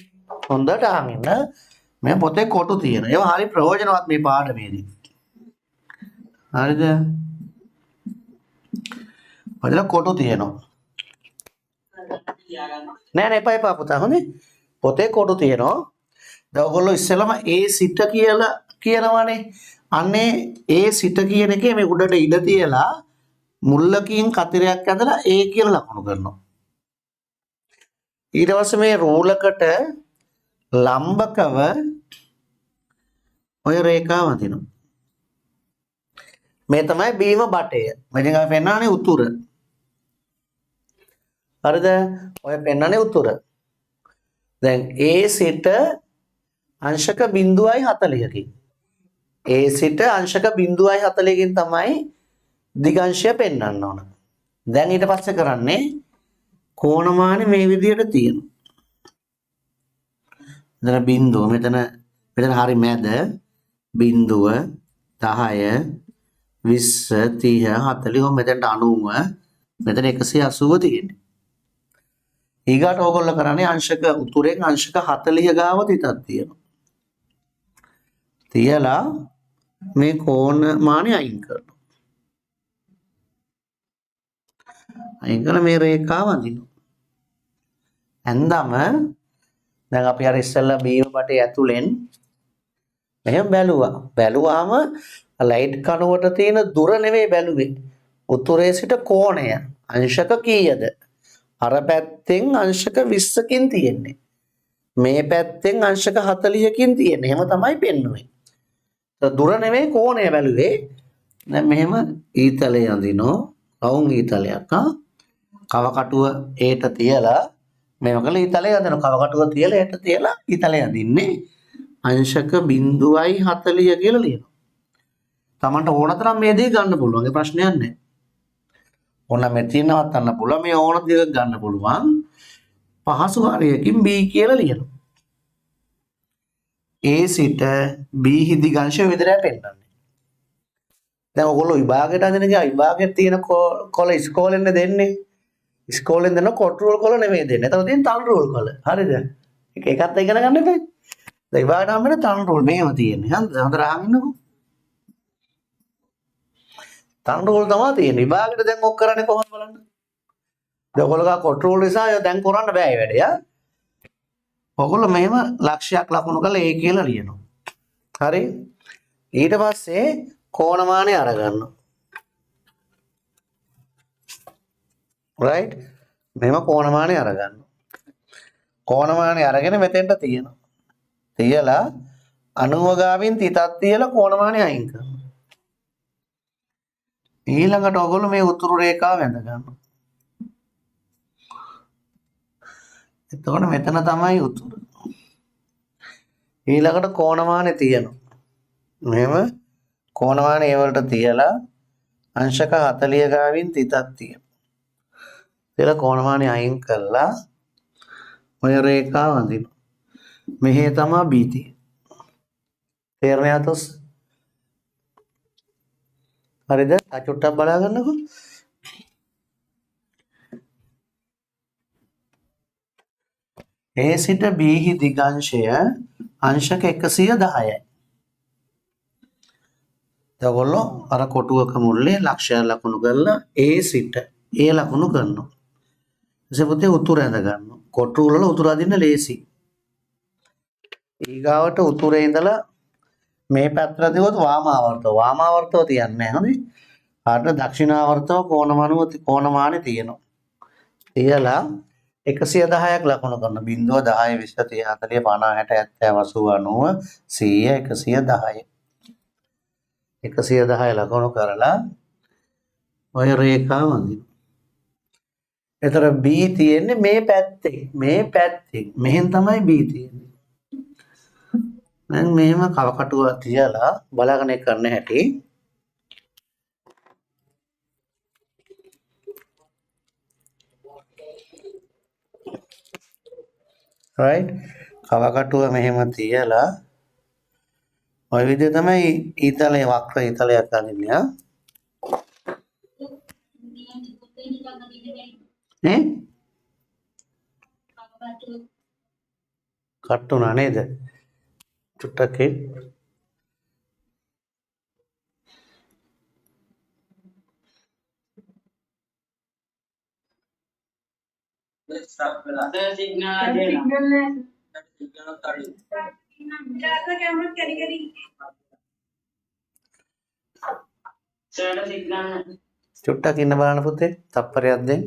හොඳට අහන් ඉන්න. මේ පොතේ කොටු තියෙනවා. ඒවා හරි ප්‍රයෝජනවත් මේ පාඩමේදී. හරිද? ඔතන කොටු තියෙනවා. නෑ එපා පුතා හොඳේ. පොතේ කොටු තියෙනවා. දැන් ඔයගොල්ලෝ ඉස්සෙල්ලාම A සිට කියලා කියනවානේ. අන්නේ A සිට කියන එකේ මේ උඩට ඉඩ තියලා මුල්ලකින් කතරයක් ඇදලා A කියලා ලකුණු කරනවා. ඊට පස්සේ මේ රූලකට ලම්බකව ඔය රේඛාව වදිනවා. මේ තමයි බීම බටය. මෙතන අපි පෙන්නන්නේ උතුර. හරිද? ඔය පෙන්නන්නේ උතුර. දැන් A සිට අංශක 0.40කින්. A සිට අංශක 0.40කින් තමයි දිගංශය පෙන්වන්න ඕන. දැන් ඊට පස්සේ කරන්නේ කෝණමානෙ මේ විදිහට තියෙනවා. මෙතන බිඳුව මෙතන හරි මැද බිඳුව 10 20 30 40 මෙතනට 90 මෙතන 180 තියෙන්නේ. ඊගාට ඕගොල්ලෝ කරන්නේ අංශක උතුරෙන් අංශක 40 ගාව තිතක් තියෙනවා. තියලා මේ කෝණ මානෙ අයින් කරනවා. අයින් කරලා මේ රේඛාව අඳිනවා. ඇඳම දැන් අපි අර ඉස්සෙල්ලා බීම බටේ ඇතුලෙන් මෙහෙම බැලුවා. බැලුවාම ලයිට් කණුවට තියෙන දුර නෙවෙයි බැලුවේ. උතුරේ සිට කෝණය අංශක කීයද? අර පැත්තෙන් අංශක 20කින් තියෙන්නේ. මේ පැත්තෙන් අංශක 40කින් තියෙන්නේ. එහෙම තමයි පෙන්වන්නේ. දුර නෙවෙයි කෝණය බැලුවේ. දැන් මෙහෙම ඊතලය අඳිනෝ රවුම් ඊතලයක් කව කටුව ඒට තියලා මේව කළ ඊතලය අඳිනවා. කව කටුව තියලා ඒට තියලා ඊතලය අඳින්නේ අංශක 0.40 කියලා ලියනවා. Tamanට ඕන තරම් මේ දේ ගන්න පුළුවන්. ඒ ප්‍රශ්නයක් නැහැ. ඕන මෙතන නවත්තන්න පුළුවන්. මේ ඕන දේ ගන්න පුළුවන්. පහසු හරියකින් B කියලා ලියනවා. A සිට B හිදිගංශය විතරයි පෙන්නන්නේ. දැන් ඔයගොල්ලෝ විභාගයට අදින ගියා විභාගයේ තියෙන කොළ ඉස්කෝලෙන් දෙන්නේ. ඉස්කෝලෙන් දෙන කොට්‍රෝල් කොළ නෙමෙයි දෙන්නේ. එතන තියෙන තන් රෝල් කොළ. හරිද? ඒකත් ඉගෙන ගන්න එපා. දැන් විභාගයට හම්බෙන තන් රෝල් මේව තියෙන්නේ. හොඳට අහගෙන ඉන්නකෝ. තන් රෝල් තමයි තියෙන්නේ. විභාගයට දැන් ඔක් කරන්නේ කොහොමද බලන්න. දැන් ඔයගොල්ලෝ කොට්‍රෝල් නිසා දැන් කරන්න බෑ මේ වැඩේ. ඔයගොල්ලෝ මෙහෙම ලක්ෂයක් ලකුණු කරලා A කියලා ලියනවා. හරි? ඊට පස්සේ කෝණමානය අරගන්නවා. right? මෙහෙම කෝණමානය අරගන්නවා. කෝණමානය අරගෙන මෙතෙන්ට තියනවා. තියලා 90 ගාවින් තිතක් තියලා කෝණමානය අයින් කරනවා. ඊළඟට ඔයගොල්ලෝ මේ උතුරු රේඛාව වැඳ ගන්නවා. එතකොට මෙතන තමයි උතුර. ඊළඟට කෝණමානෙ තියෙනවා. මෙහෙම කෝණමානෙ ඒ වලට තියලා අංශක 40 ගාවින් තිතක් තියෙනවා. ඊළඟ කෝණමානෙ අයින් කළා ඔය රේඛාව අඳිනවා. මෙහෙ තමයි B තියෙන්නේ. තේරෙනවද? හරිද? අචුට්ටක් බලා ගන්නකො. A සිට B දිගංශය අංශක 110යි. දවල්ලෝ අර කොටුවක මුල්ලේ ලක්ෂය ලකුණු කරලා A සිට A ලකුණු කරනවා. ඊට පස්සේ උතුර ඇඳ ගන්නවා. කොටුව වල උතුර අදින්න ලේසි. ඊගාවට උතුරේ ඉඳලා මේ පැත්තට දිවුවොත් වාමාවර්තව. වාමාවර්තව තියන්නේ නැහැ හරි. ආට දක්ෂිනාවර්තව කෝණමානෙ තියෙනවා. තියලා 110ක් ලකුණු කරන 0 10 20 30 40 50 60 80 90 110 110 ලකුණු කරලා ඔය රේඛාව අඳිනවා. එතන B තියෙන්නේ මේ පැත්තේ මෙහෙන් තමයි B තියෙන්නේ. දැන් මෙහෙම කව කටුව තියලා බලාගෙන කරන්න හැටි right කව කටුව මෙහෙම තියලා ඔය විදිහ තමයි ඊතලයේ වක්‍ර ඊතලයක් අඳින්නේ ඈ කට්ටුනා නේද චුට්ටක් චුට්ටක් ඉන්න බලන්න පුතේ තප්පරයක් දෙන්න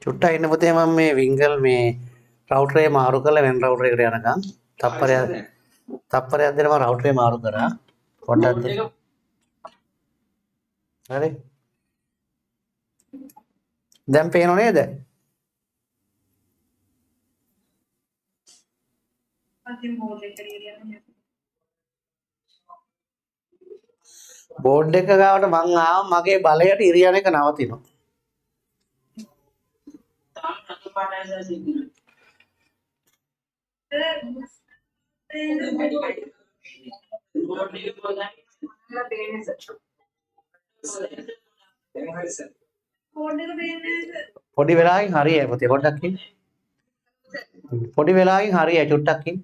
චුට්ටක් ඉන්න පුතේ මම මේ වින්ගල් මේ රවුටරේ මාරු කරලා වෙන රවුටර් එකට යනකම් තප්පරයක් දෙනවා රවුටරේ මාරු කරා පොඩ්ඩක් දෙන්න හරි දැන් පේනව නේද බෝඩ් එක ගාවට මං ආව මගේ බලයට ඉරියන එක නවතිනවා පාටයි සිද්ධ පොඩි වෙලාවකින් හරියයි පුතේ පොඩ්ඩක් ඉන්න. පොඩි වෙලාවකින් හරියයි චුට්ටක් ඉන්න.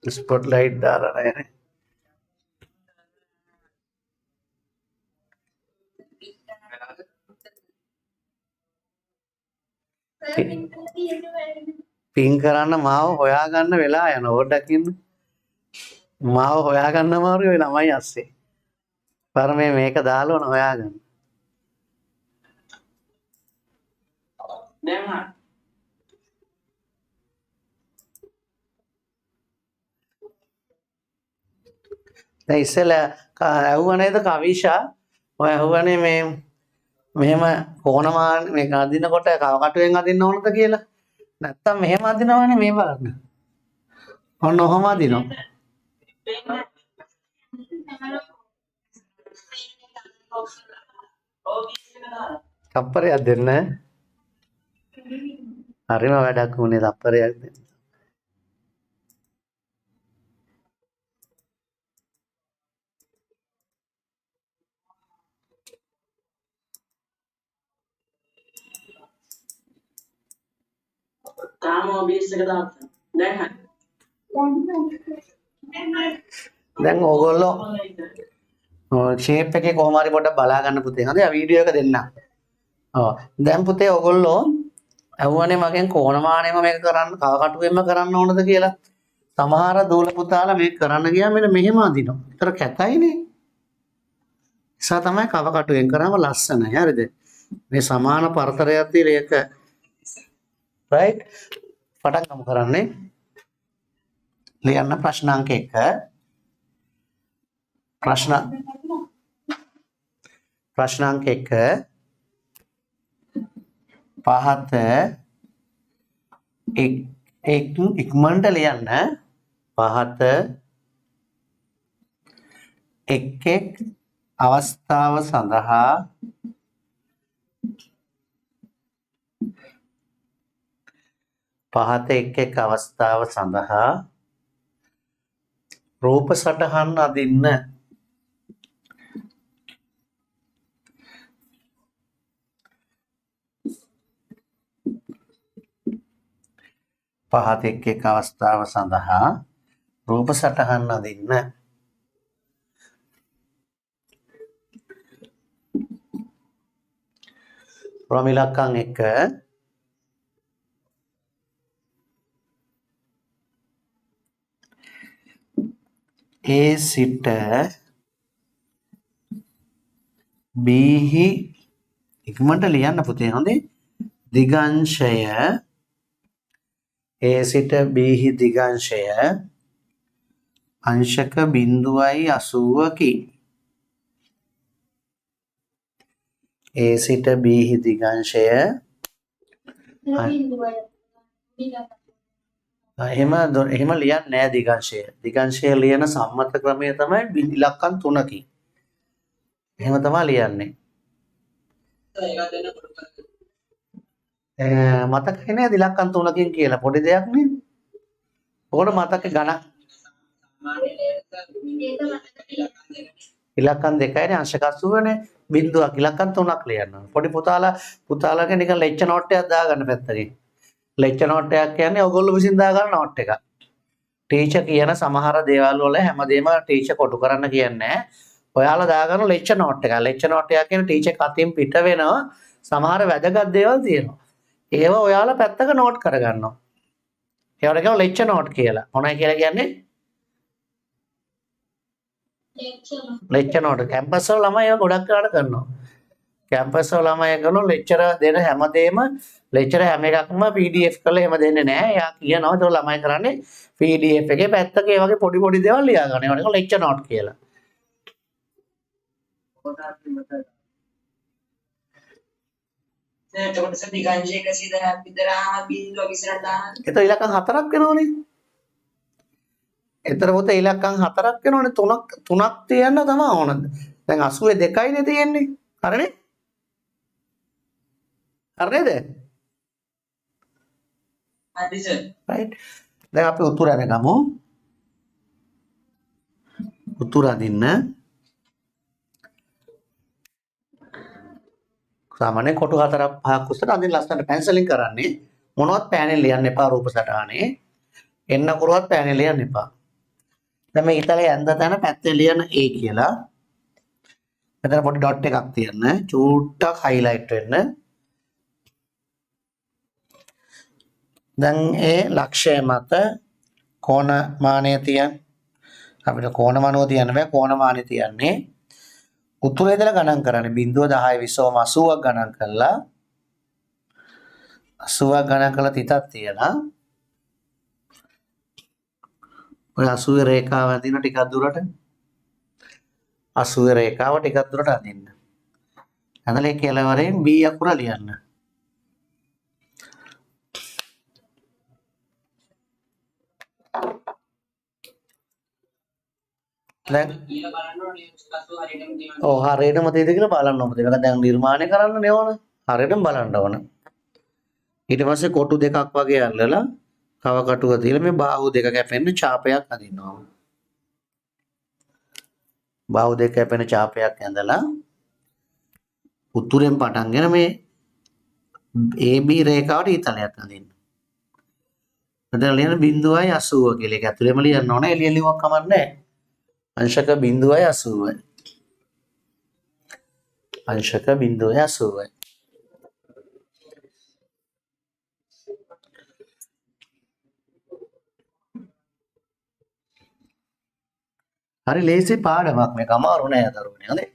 ස්පොට්ලයිට් දාලා නැහැ. පින් කරන්න මාව හොයාගන්න වෙලා යන පොඩ්ඩක් ඉන්න. මාව හොයාගන්න අමාරුයි ඔය ළමයි ඇස්සේ. පර මේක දාලා ඕන හොයාගන්න. දැන් දැන් ඉස්සෙල්ලා ඇහුවා නේද කවිෂා? ඔය ඇහුවානේ මේ මෙහෙම කොනමාන මේක අදිනකොට කවකටුවෙන් අදින්න ඕනද කියලා. නැත්තම් මෙහෙම අදිනවනේ මේ බලන්න. ඔන්න ඔහම අදිනවා. තප්පරයක් දෙන්න. හරිම වැඩක් වුණේ තප්පරයක් දෙන්න. තාම ඔබීස් එක දාන්න දැන් දැන් ඕගොල්ලෝ ෂේප් එකේ කොහොම හරි පොඩ්ඩක් බලා ගන්න පුතේ. හරිද? වීඩියෝ එක දෙන්න. දැන් පුතේ ඕගොල්ලෝ අහුවනේ මගෙන් කොනමානෙම මේක කරන්න කවකටුවෙන්ම කරන්න ඕනද කියලා. සමහර දූල පුතාලා මේක කරන්න ගියාම මෙන්න මෙහෙම අදිනවා. ඒතර කැතයිනේ. නිසා තමයි කවකටුවෙන් කරාම ලස්සනයි. හරිද? මේ සමාන පරතරයක් තියලා ඒක right පටන් ගමු කරන්නේ. ලියන්න ප්‍රශ්නාංක 1. ප්‍රශ්නාංක 1 පහත ඉක්මනට ලියන්න. පහත එක් අවස්ථාව සඳහා පහත එක් අවස්ථාව සඳහා රූප සටහන් අදින්න. පහත එක් අවස්ථාව සඳහා රූප සටහන් අදින්න. ප්‍රමිලක්කම් 1 A සිට B හි ඉක්මනට ලියන්න පුතේ හොඳේ. දිගංශය A සිට B හි දිගංශය අංශක 0.80කි. A සිට B හි දිගංශය එහෙම ලියන්නේ නෑ දිගංශය. දිගංශය ලියන සම්මත ක්‍රමය තමයි ඉලක්කම් 3කින්. එහෙම තමයි ලියන්නේ. මතකයි නේද ඉලක්කම් 3කින් කියලා පොඩි දෙයක් නේ. ඔකට මතක ගණන් ඉලක්කම් 2යිනේ අංශක 80නේ. බිංදුවක් ඉලක්කම් 3ක් ලියන්න. පොඩි පුතාලාගේ නිකන් ලෙක්චර් නෝට් එකක් දාගන්න පැත්තකින්. ලෙක්චර් නෝට් එකක් කියන්නේ ඔයගොල්ලෝ විසින් දාගන්න නෝට් එකක්. ටීචර් කියන සමහර දේවල් වල හැමදේම ටීචර් කොටු කරන්න කියන්නේ ඔයාලා දාගන්න ලෙක්චර් නෝට් එක. ලෙක්චර් නෝට් එක කියන්නේ ටීචර් කතින් පිට වෙනවා සමහර වැදගත් දේවල් තියෙනවා. ඒවා ඔයාලා පැත්තක නෝට් කරගන්නවා. ඒවට කියනවා ලෙක්චර් නෝට් කියලා. මොනවයි කියලා කියන්නේ? Lecture note. කැම්පස් වල ළමයි ඒවා ගොඩක් කරලා කරනවා. කැම්පස් වල ළමයි කරනවා ලෙක්චර් දෙන හැමදේම ලෙක්චර් හැම එකක්ම PDF කරලා එහෙම දෙන්නේ නැහැ. එයා කියනවා ඒක ළමයි කරන්නේ PDF එකේ පැත්තක ඒ වගේ පොඩි පොඩි දේවල් ලියා ගන්න. ඒවට ලෙක්චර් නෝට් කියලා. එතකොට දිගංශය 110ක් විතරම බිංදුවක් ඉස්සරහට දාන්න. එතකොට ඉලක්කම් 4ක් වෙනවනේ. එතන පොත ඉලක්කම් 4ක් වෙනවනේ. 3ක් තියන්න තමයි ඕනද. දැන් 82යිනේ තියෙන්නේ. හරිනේ? හරි නේද? හරි සර්. right දැන් අපි උතුර අරගමු. උතුර අදින්න සාමාන්‍ය කොටු 4ක් 5ක් උස්සට අදින්න ලස්සනට පැන්සලින් කරන්නේ. මොනවත් පෑනෙන් ලියන්න එපා රූප සටහනේ. එන්න කරුවත් පෑනෙන් ලියන්න එපා. දැන් මේ ඉතලයේ ඇඳ තැන පැත්තේ ලියන A කියලා. මෙතන පොඩි ඩොට් එකක් තියන්න. චූට්ටක් highlight වෙන්න. දැන් ඒ ලක්ෂය මත කෝණමානය තියන්න. අපිට කෝණමානුව තියන්න බෑ කෝණමානය තියන්නේ. උතුරේ ඉඳලා ගණන් කරන්නේ 0 10 20 80ක් ගණන් කළා. 80ක් ගණන් කළා තිතක් තියලා. ඔය 80 රේඛාව අදින ටිකක් දුරට 80 රේඛාව ටිකක් දුරට අදින්න. ඇඳලේ කෙලවරෙන් B අකුර ලියන්න. දැන් කියලා බලන්න ඕනේ ස්කස්තු හරියටම තියෙනවා. ඔව් හරියටම තියෙද කියලා බලන්න ඕනේ. ඒක දැන් නිර්මාණය කරන්න නෙවන. හරියටම බලන්න ඕන. ඊට පස්සේ කොටු දෙකක් වගේ අල්ලලා කව කටුව තියලා මේ බාහුව දෙක කැපෙන්න ඡාපයක් අදිනවා. බාහුව දෙක කැපෙන ඡාපයක් ඇඳලා උතුරෙන් පටන්ගෙන මේ AB රේඛාවට ඊතලයක් අදින්න. මෙතන ලියන 0.80 කියලා. ඒක ඇතුළේම ලියන්න ඕනේ. එළිය ලියුවක් කමක් නැහැ. अंशक 0.80 अंशक 0.80 හරි ලේසි පාඩමක් මේක අමාරු නෑ දරුවනේ හොඳේ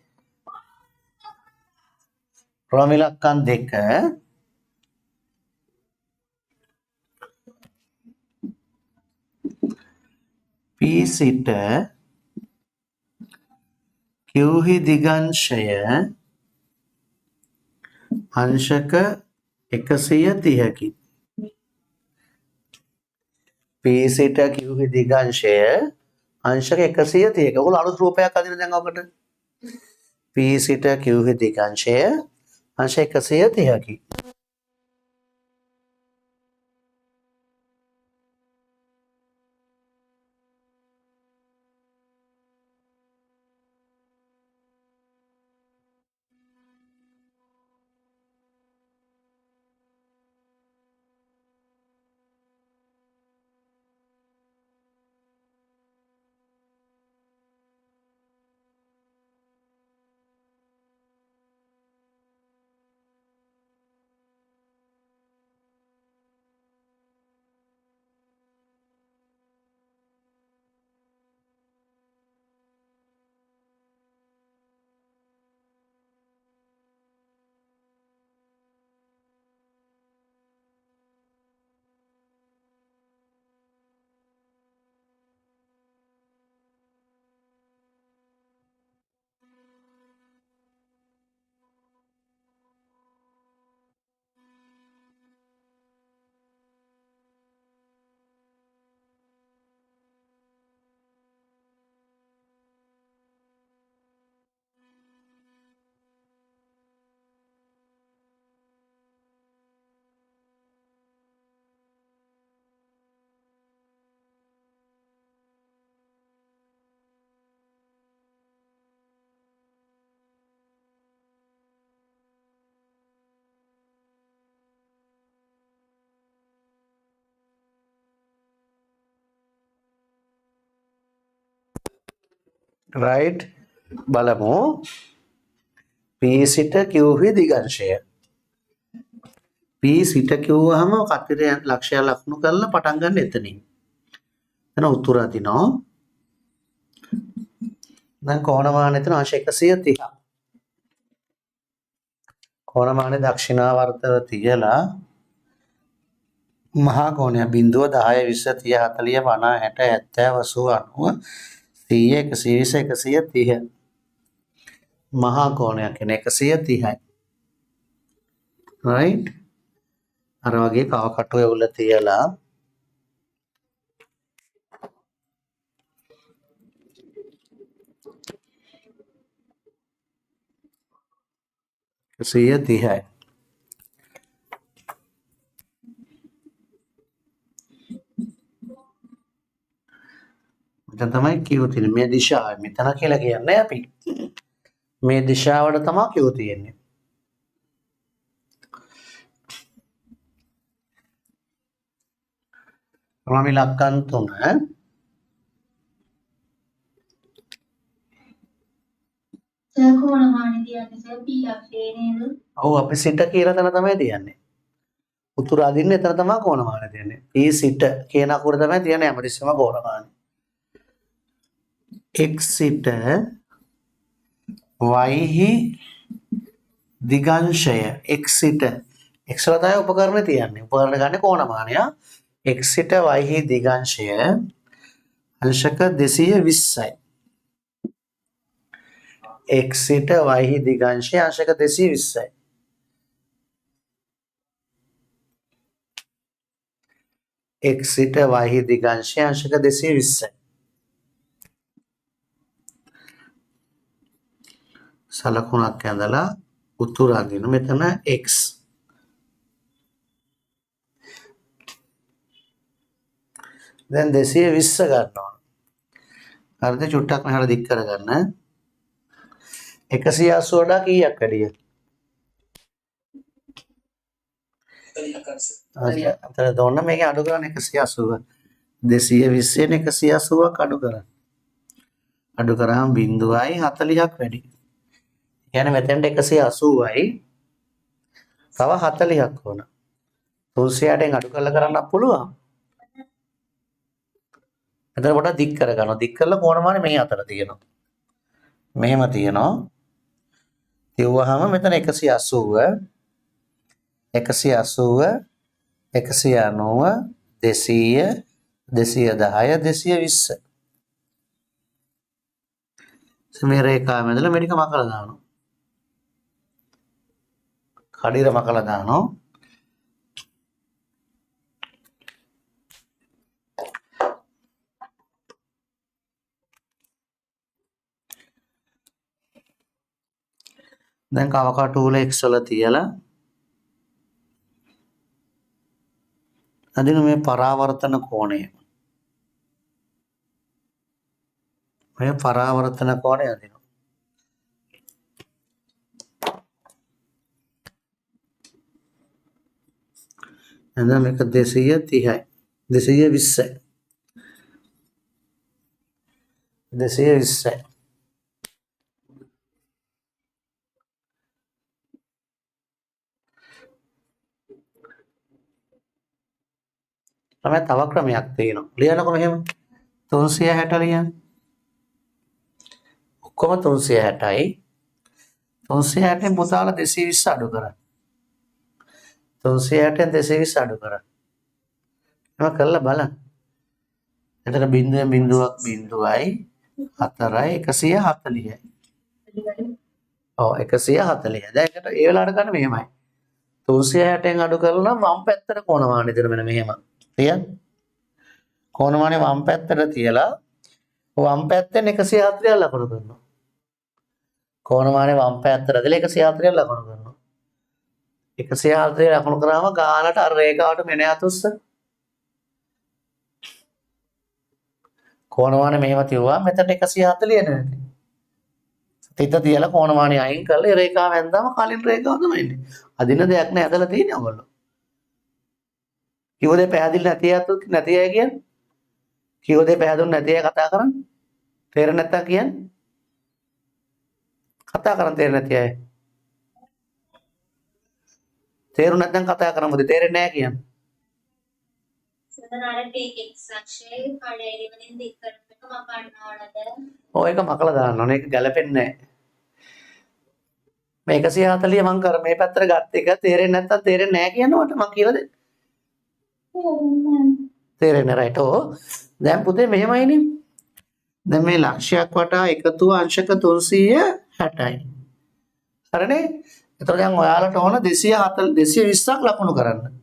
ප්‍රමිලක්කම් දෙක P සිට Qහි දිගංශය अंशක 130කි. P සිට Qහි දිගංශය अंशක 130කි. ඔයගොල්ලෝ අලුත් රූපයක් අදින දැන් ඔකට. P සිට Qහි දිගංශය अंश 130කි. right බලමු P සිට Qහි දිගංශය P සිට කිව්වහම කතරේ ලක්ෂය ලක්ෂණු කරලා පටන් ගන්න එතනින් එතන උතුර අදිනවා දැන් කෝණමාන එතන अंश 130 කෝණමානේ දක්ෂිනාවර්තව තියලා මහා කෝණය 0 10 20 30 40 50 60 70 80 90 120 130 මහා කෝණයක් කියන්නේ 130යි right අර වගේ කව කටුවේ උල තියලා සිය 30යි තමයි Q තියෙන්නේ. මේ දිශාව මෙතන කියලා කියන්නේ අපි. මේ දිශාවට තමයි Q තියෙන්නේ. ප්‍රාමි ලක්කන් 3 කොනමානි තියන්නේ සර් P අක්ෂරේ නේද? ඔව් අපි සිට කියලා තැන තමයි තියන්නේ. උතුර අදින්න එතන තමයි කොනමාන තියන්නේ. P සිට කියන අකුර තමයි තියන්නේ හැමතිස්සෙම කොනමාන. x සිට y හි දිගංශය x සිට x වල තමයි උපකරණ තියන්නේ. උපකරණ ගන්න කොනමානය. x සිට y හි දිගංශය අංශක 220යි. x සිට y හි දිගංශය අංශක 220යි. x සිට y හි දිගංශය අංශක 220යි. සලකුණක් ඇඳලා උතුර අදින මෙතන x. දැන් 220 ගන්න ඕන. හරිද? චුට්ටක් මෙහාට දික් කරගන්න. 180 වඩා කීයක් වැඩිද? අතන දොන්න මේක අඩු කරන්න 180. 220 න් 180ක් අඩු කරන්න. අඩු කරාම 0.40ක් වැඩි. කියන්නේ මෙතෙන්ට 180යි. තව 40ක් ඕන. 300ට අඩු කරලා කරන්නත් පුළුවන්. එතන පොඩක් දික් කරගන්නවා. දික් කරලා කොනමානේ මේ අතර තියෙනවා. මෙහෙම තියෙනවා. තියුවාම මෙතන 180 180 190 200 210 220 මේ රේඛාව මැදලා මේක මකලා දානවා. කඩිර මකලා දානවා. දැන් කවකටු වල x වල තියලා අදින මේ පරාවර්තන කෝණය. මේ පරාවර්තන කෝණය අදිනවා. එතන මේක 230යි. 220යි. 220යි. තමයි තව ක්‍රමයක් තියෙනවා. ලියනකො මෙහෙම 360 ලියන්න. ඔක්කොම 360යි. 360න් පුතාලා 220 අඩු කරන්න. 360න් 220 අඩු කරන්න. එම කරලා බලන්න. එතන බිඳුවෙන් බිඳුවක් බිඳුවයි 4යි 140යි. ඔව් 140. දැන් ඒකට ඒ වෙලාවට ගන්න මෙහෙමයි. 360න් අඩු කරලා නම් වම් පැත්තට කොනමානෙ දෙන මෙන්න මෙහෙම. තියන්න. කොනමානේ වම් පැත්තට තියලා වම් පැත්තෙන් 140ක් ලකුණු කරනවා. කොනමානේ වම් පැත්තට දාලා 140ක් ලකුණු කරනවා. 140 ලකුණු කරාම ගානට අර රේඛාවට මෙන යතුස්ස. කොනමානේ මෙහෙම තියුවා මෙතන 140 නෙවෙයි. තිත තියලා කොනමානේ අයින් කරලා ඒ රේඛාව වැන්දාම කලින් රේඛාව තමයි ඉන්නේ. අදින දෙයක් නෑ ඇදලා තියෙන්නේ ඔයගොල්ලෝ. කිව්වද පැහැදිලි නැති අය කියන්නේ? කිව්වද පැහැදුනේ නැති අය කතා කරන්නේ? තේරෙන්නේ නැත්තම් කියන්නේ? කතා කරන් තේරෙන්නේ නැති අය. තේරුනේ නැත්නම් කතා කරමුද? තේරෙන්නේ නැහැ කියන්නේ. සදනාරට x අක්ෂයේ කඩේ වලින් දික් කරනකොට මකන්නවලද? ඔය එක මකලා දාන්න ඕනේ. ඒක ගැලපෙන්නේ නැහැ. මේ 140 මං කර මේ පැත්තට ගත්ත එක තේරෙන්නේ නැත්නම් තේරෙන්නේ නැහැ කියනකොට මං කියලා දෙන්න. තේරෙන්නේ රයිට්. දැන් පුතේ මෙහෙමයිනේ. දැන් මේ ලක්ෂයක් වටා එකතුව අංශක 360යි. හරිනේ? එතකොට දැන් ඔයාලට ඕන 220ක් ලකුණු කරන්න.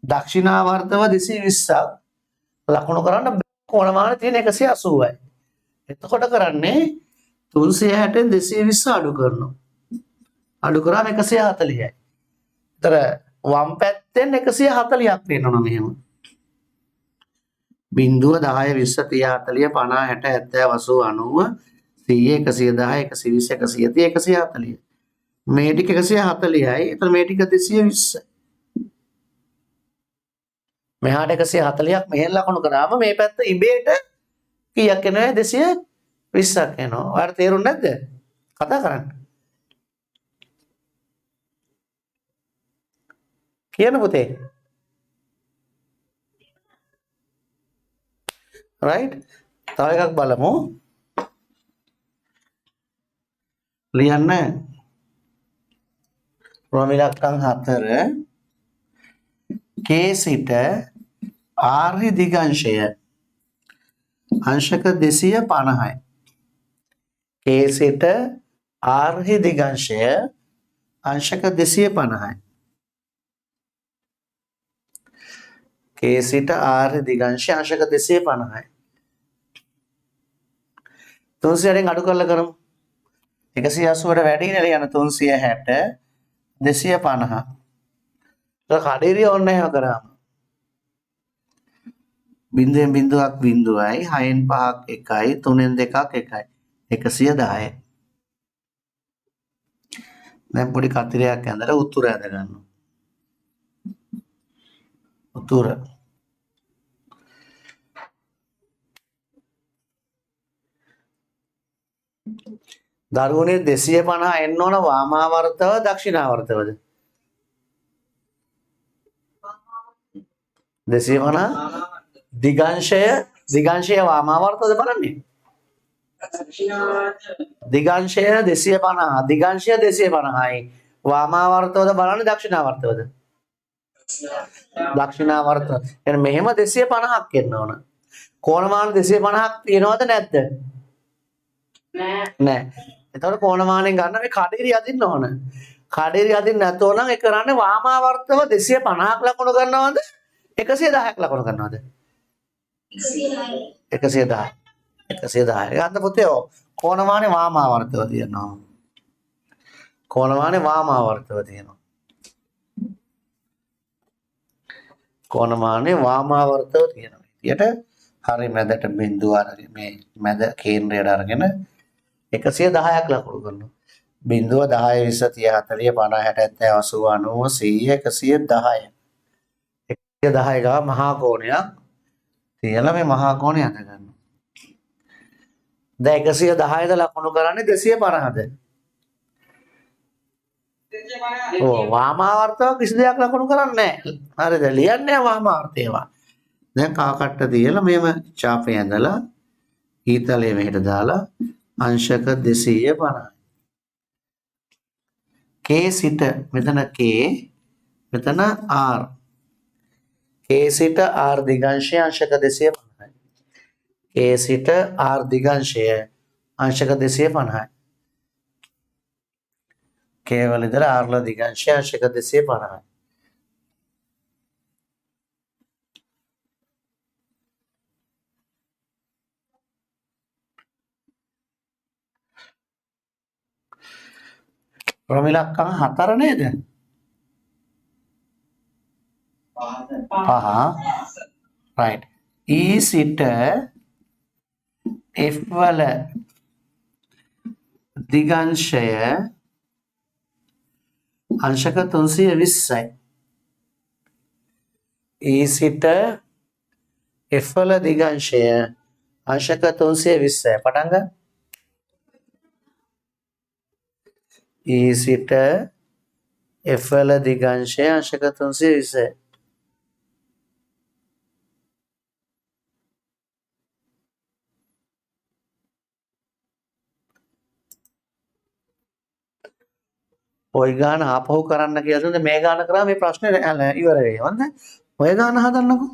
දක්ෂිනාවර්තව 220ක් ලකුණු කරන්න කොනමාන තියෙන 180යි. එතකොට කරන්නේ 360න් 220 අඩු කරනවා. අඩු කරාම 140යි. ඒතර වම් පැත්තෙන් 140ක් වෙනවා මෙහෙම. බිංදුව 10 20 30 40 50 60 70 80 90 100 110 120 130 140 මේ ටික 140යි එතන මේ ටික 220යි මෙහාට 140ක් මෙහෙන් ලකුණු කරාම මේ පැත්ත ඉබේට කීයක් එනවා 220ක් එනවා ඔයාලට තේරුන්නේ නැද්ද කතා කරන්න කියන පුතේ right තව එකක් බලමු ලියන්න රෝම ඉලක්කම් 4 K සිට R දිගංශය අංශක 250යි K සිට R දිගංශය අංශක 250යි K සිට R දිගංශය අංශක 250යි 300ෙන් අඩු කරලා කරමු 180ට වැඩිනේ යන 360 250 ඒක කඩේරිය ඕනේ නැහැ කරාම බිංදුවෙන් බිංදුවක් බිංදුවයි 6න් 5ක් 1යි 3න් 2ක් 1යි 110යි දැන් පොඩි කතරයක් ඇඳලා උතුර ඇඳ ගන්නවා උතුර දරුවනේ 250 එන්න ඕන වාමාවර්තව දක්ෂිනාවර්තවද 250 දිගංශය වාමාවර්තවද බලන්නේ දිගංශය 250 දිගංශය 250යි වාමාවර්තවද බලන්නේ දක්ෂිනාවර්තවද දක්ෂිනාවර්තව එහෙනම් මෙහෙම 250ක් එන්න ඕන කෝණමාන 250ක් තියෙනවද නැද්ද නෑ එතකොට කෝණමානෙන් ගන්න මේ කඩේරි අදින්න ඕන කඩේරි අදින්න නැතෝ නම් ඒ කරන්නේ වාමාවර්තව 250ක් ලකුණු කරනවද 110ක් ලකුණු කරනවද 110 ගන්න පුතේ කෝණමානේ වාමාවර්තව තියෙනවා කෝණමානේ වාමාවර්තව තියෙනවා කෝණමානේ වාමාවර්තව තියෙනවා ඊට හරි මැදට බිංදුව අරගෙන මේ මැද කේන්ද්‍රයට අරගෙන 110ක් ලකුණු කරනවා බිංදුව 10 20 30 40 50 60 70 80 110 110 ගා මහා කෝණයක් තියලා මේ මහා කෝණය අඳ ගන්නවා දැන් 110ද ලකුණු කරන්නේ 250ද ඔව් වාමාවර්තව කිසි දෙයක් ලකුණු කරන්නේ නැහැ හරිද ලියන්නේ වාමාවර්තේවා දැන් කා කට්ට තියලා මේව චාපේ ඇඳලා ඊතලයේ මෙහෙට දාලා අංශක 250 K සිට මෙතන K මෙතන R K සිට R දිගංශය අංශක 250යි K සිට R දිගංශය අංශක 250යි K වල ඉඳලා R ල දිගංශය අංශක 250යි රෝම ඉලක්කම් 4 නේද 5 right E සිට F වල දිගංශය අංශක 320යි E සිට F වල දිගංශය අංශක 320යි පටන් ගන්න E සිට F වල දිගංශය අංශක 320යි ඔය ගාන ආපහු කරන්න කියලා දුන්නේ මේ ගාන කරා මේ ප්‍රශ්නේ ඉවර වෙයි. හොඳයි. ඔය ගාන හදන්නකෝ.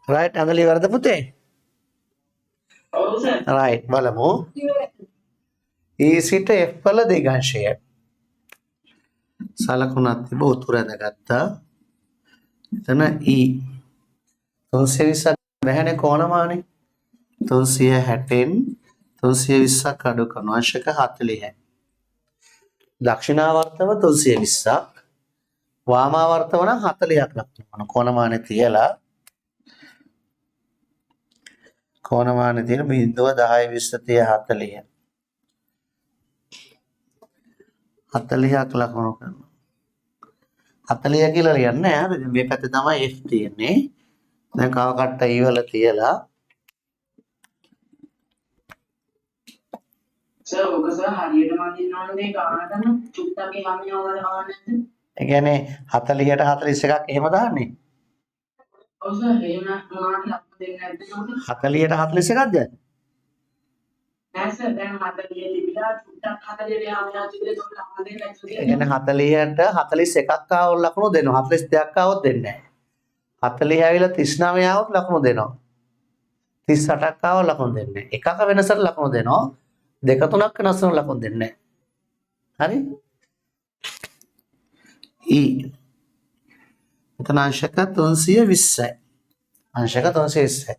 right ඇඳලි වරද පුතේ ඔව් සර්. right බලමු E සිට F වල දිගංශය සලකුණක් තිබ උතුර ඇඳගත්තා එතන E 320ක් බැහැනේ කෝණමානේ 360න් 320ක් අඩු කරන අංශක 40යි දක්ෂිණාවර්තව 320ක් වාමාවර්තව නම් 40ක් ලක්වන කෝණමානේ තියලා කෝණමානේ තියෙන බිඳුව 10 20 30 40ක් ලකුණු කරනවා 40 කියලා ලියන්නේ නෑ හරිද මේ පැත්තේ තමයි F තියෙන්නේ දැන් කව කට්ට E වල තියලා සර් ඔක සර් හරියටම අදින්න ඕනේ ගානටම චුට්ටක් එහාම යවලා දාන්න නැද්ද? ඒ කියන්නේ 40ට 41ක් එහෙම දාන්නේ ඔව් සර් එහෙම මොනවට ලක්ව දෙන්නේ නැද්ද නෝට? 40ට 41ක්ද නෑ සර් දැන් 40 තිබිලා චුට්ටක් 40 එහාම යවලා ඒක ලක්ව දෙන්නේ නැද්ද? ඒ කියන්නේ 40ට 41ක් ආවොත් ලකුණු දෙනවා 42ක් ආවොත් දෙන්නේ නැහැ 40 ඇවිල්ලා 39 ආවොත් ලකුණු දෙනවා 38ක් ආවොත් ලකුණු දෙන්නේ නැහැ එකක වෙනසට ලකුණු දෙනවා දෙක තුනක් වෙනස් වෙන ලකුණු දෙන්නේ නැහැ හරි E එතන අංශක 320යි අංශක 320යි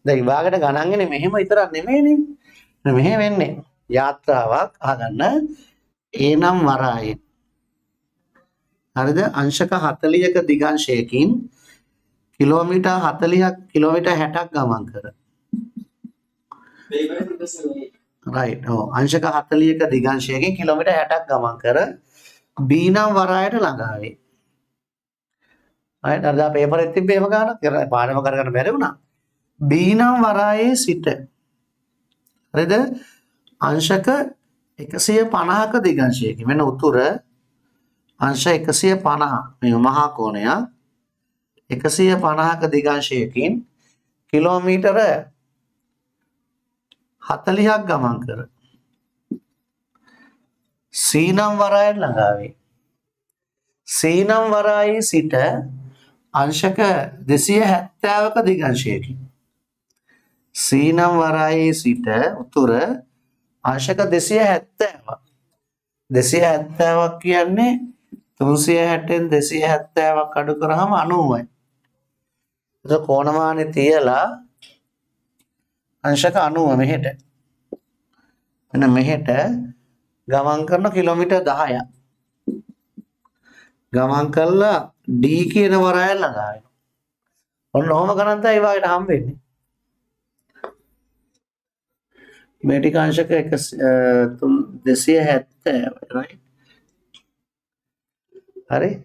දැන් විභාගයට ගණන්ගෙන මෙහෙම විතරක් නෙමෙයිනේ මෙහෙම වෙන්නේ යාත්‍රාවක් අහගන්න ඒ නම් වරායෙන් හරිද අංශක 40ක දිගංශයකින් කිලෝමීටර් 40ක් කිලෝමීටර් 60ක් ගමන් කර right ඔව් අංශක 40ක දිගංශයකින් කිලෝමීටර් 60ක් ගමන් කර B නම් වරායට ළඟා වේ right අර දා පේපර් එකේ තිබ්බේ එහෙම ගානක් පාඩම කරගන්න බැරි වුණා B නම් වරායේ සිට හරිද අංශක 150ක දිගංශයකින් මෙන්න උතුර අංශ 150 මේ මහා කෝණයක් 150ක දිගංශයකින් කිලෝමීටර 40ක් ගමන් කර C නම් වරායට ළඟා වේ C නම් වරායේ සිට අංශක 270ක දිගංශයකින් C නම් වරායේ සිට උතුර අංශක 270ක් 270ක් කියන්නේ 360න් 270ක් අඩු කරාම 90යි. ඒක කෝණමානේ තියලා අංශක 90 මෙහෙට. මෙන්න මෙහෙට ගමන් කරන කිලෝමීටර් 10ක්. ගමන් කළා D කියන වරාය ළඟා වෙනවා. ඔන්න ඔහොම ගණන් තමයි ඒ වගේ හම් වෙන්නේ. මේ ටික අංශක 270 right හරි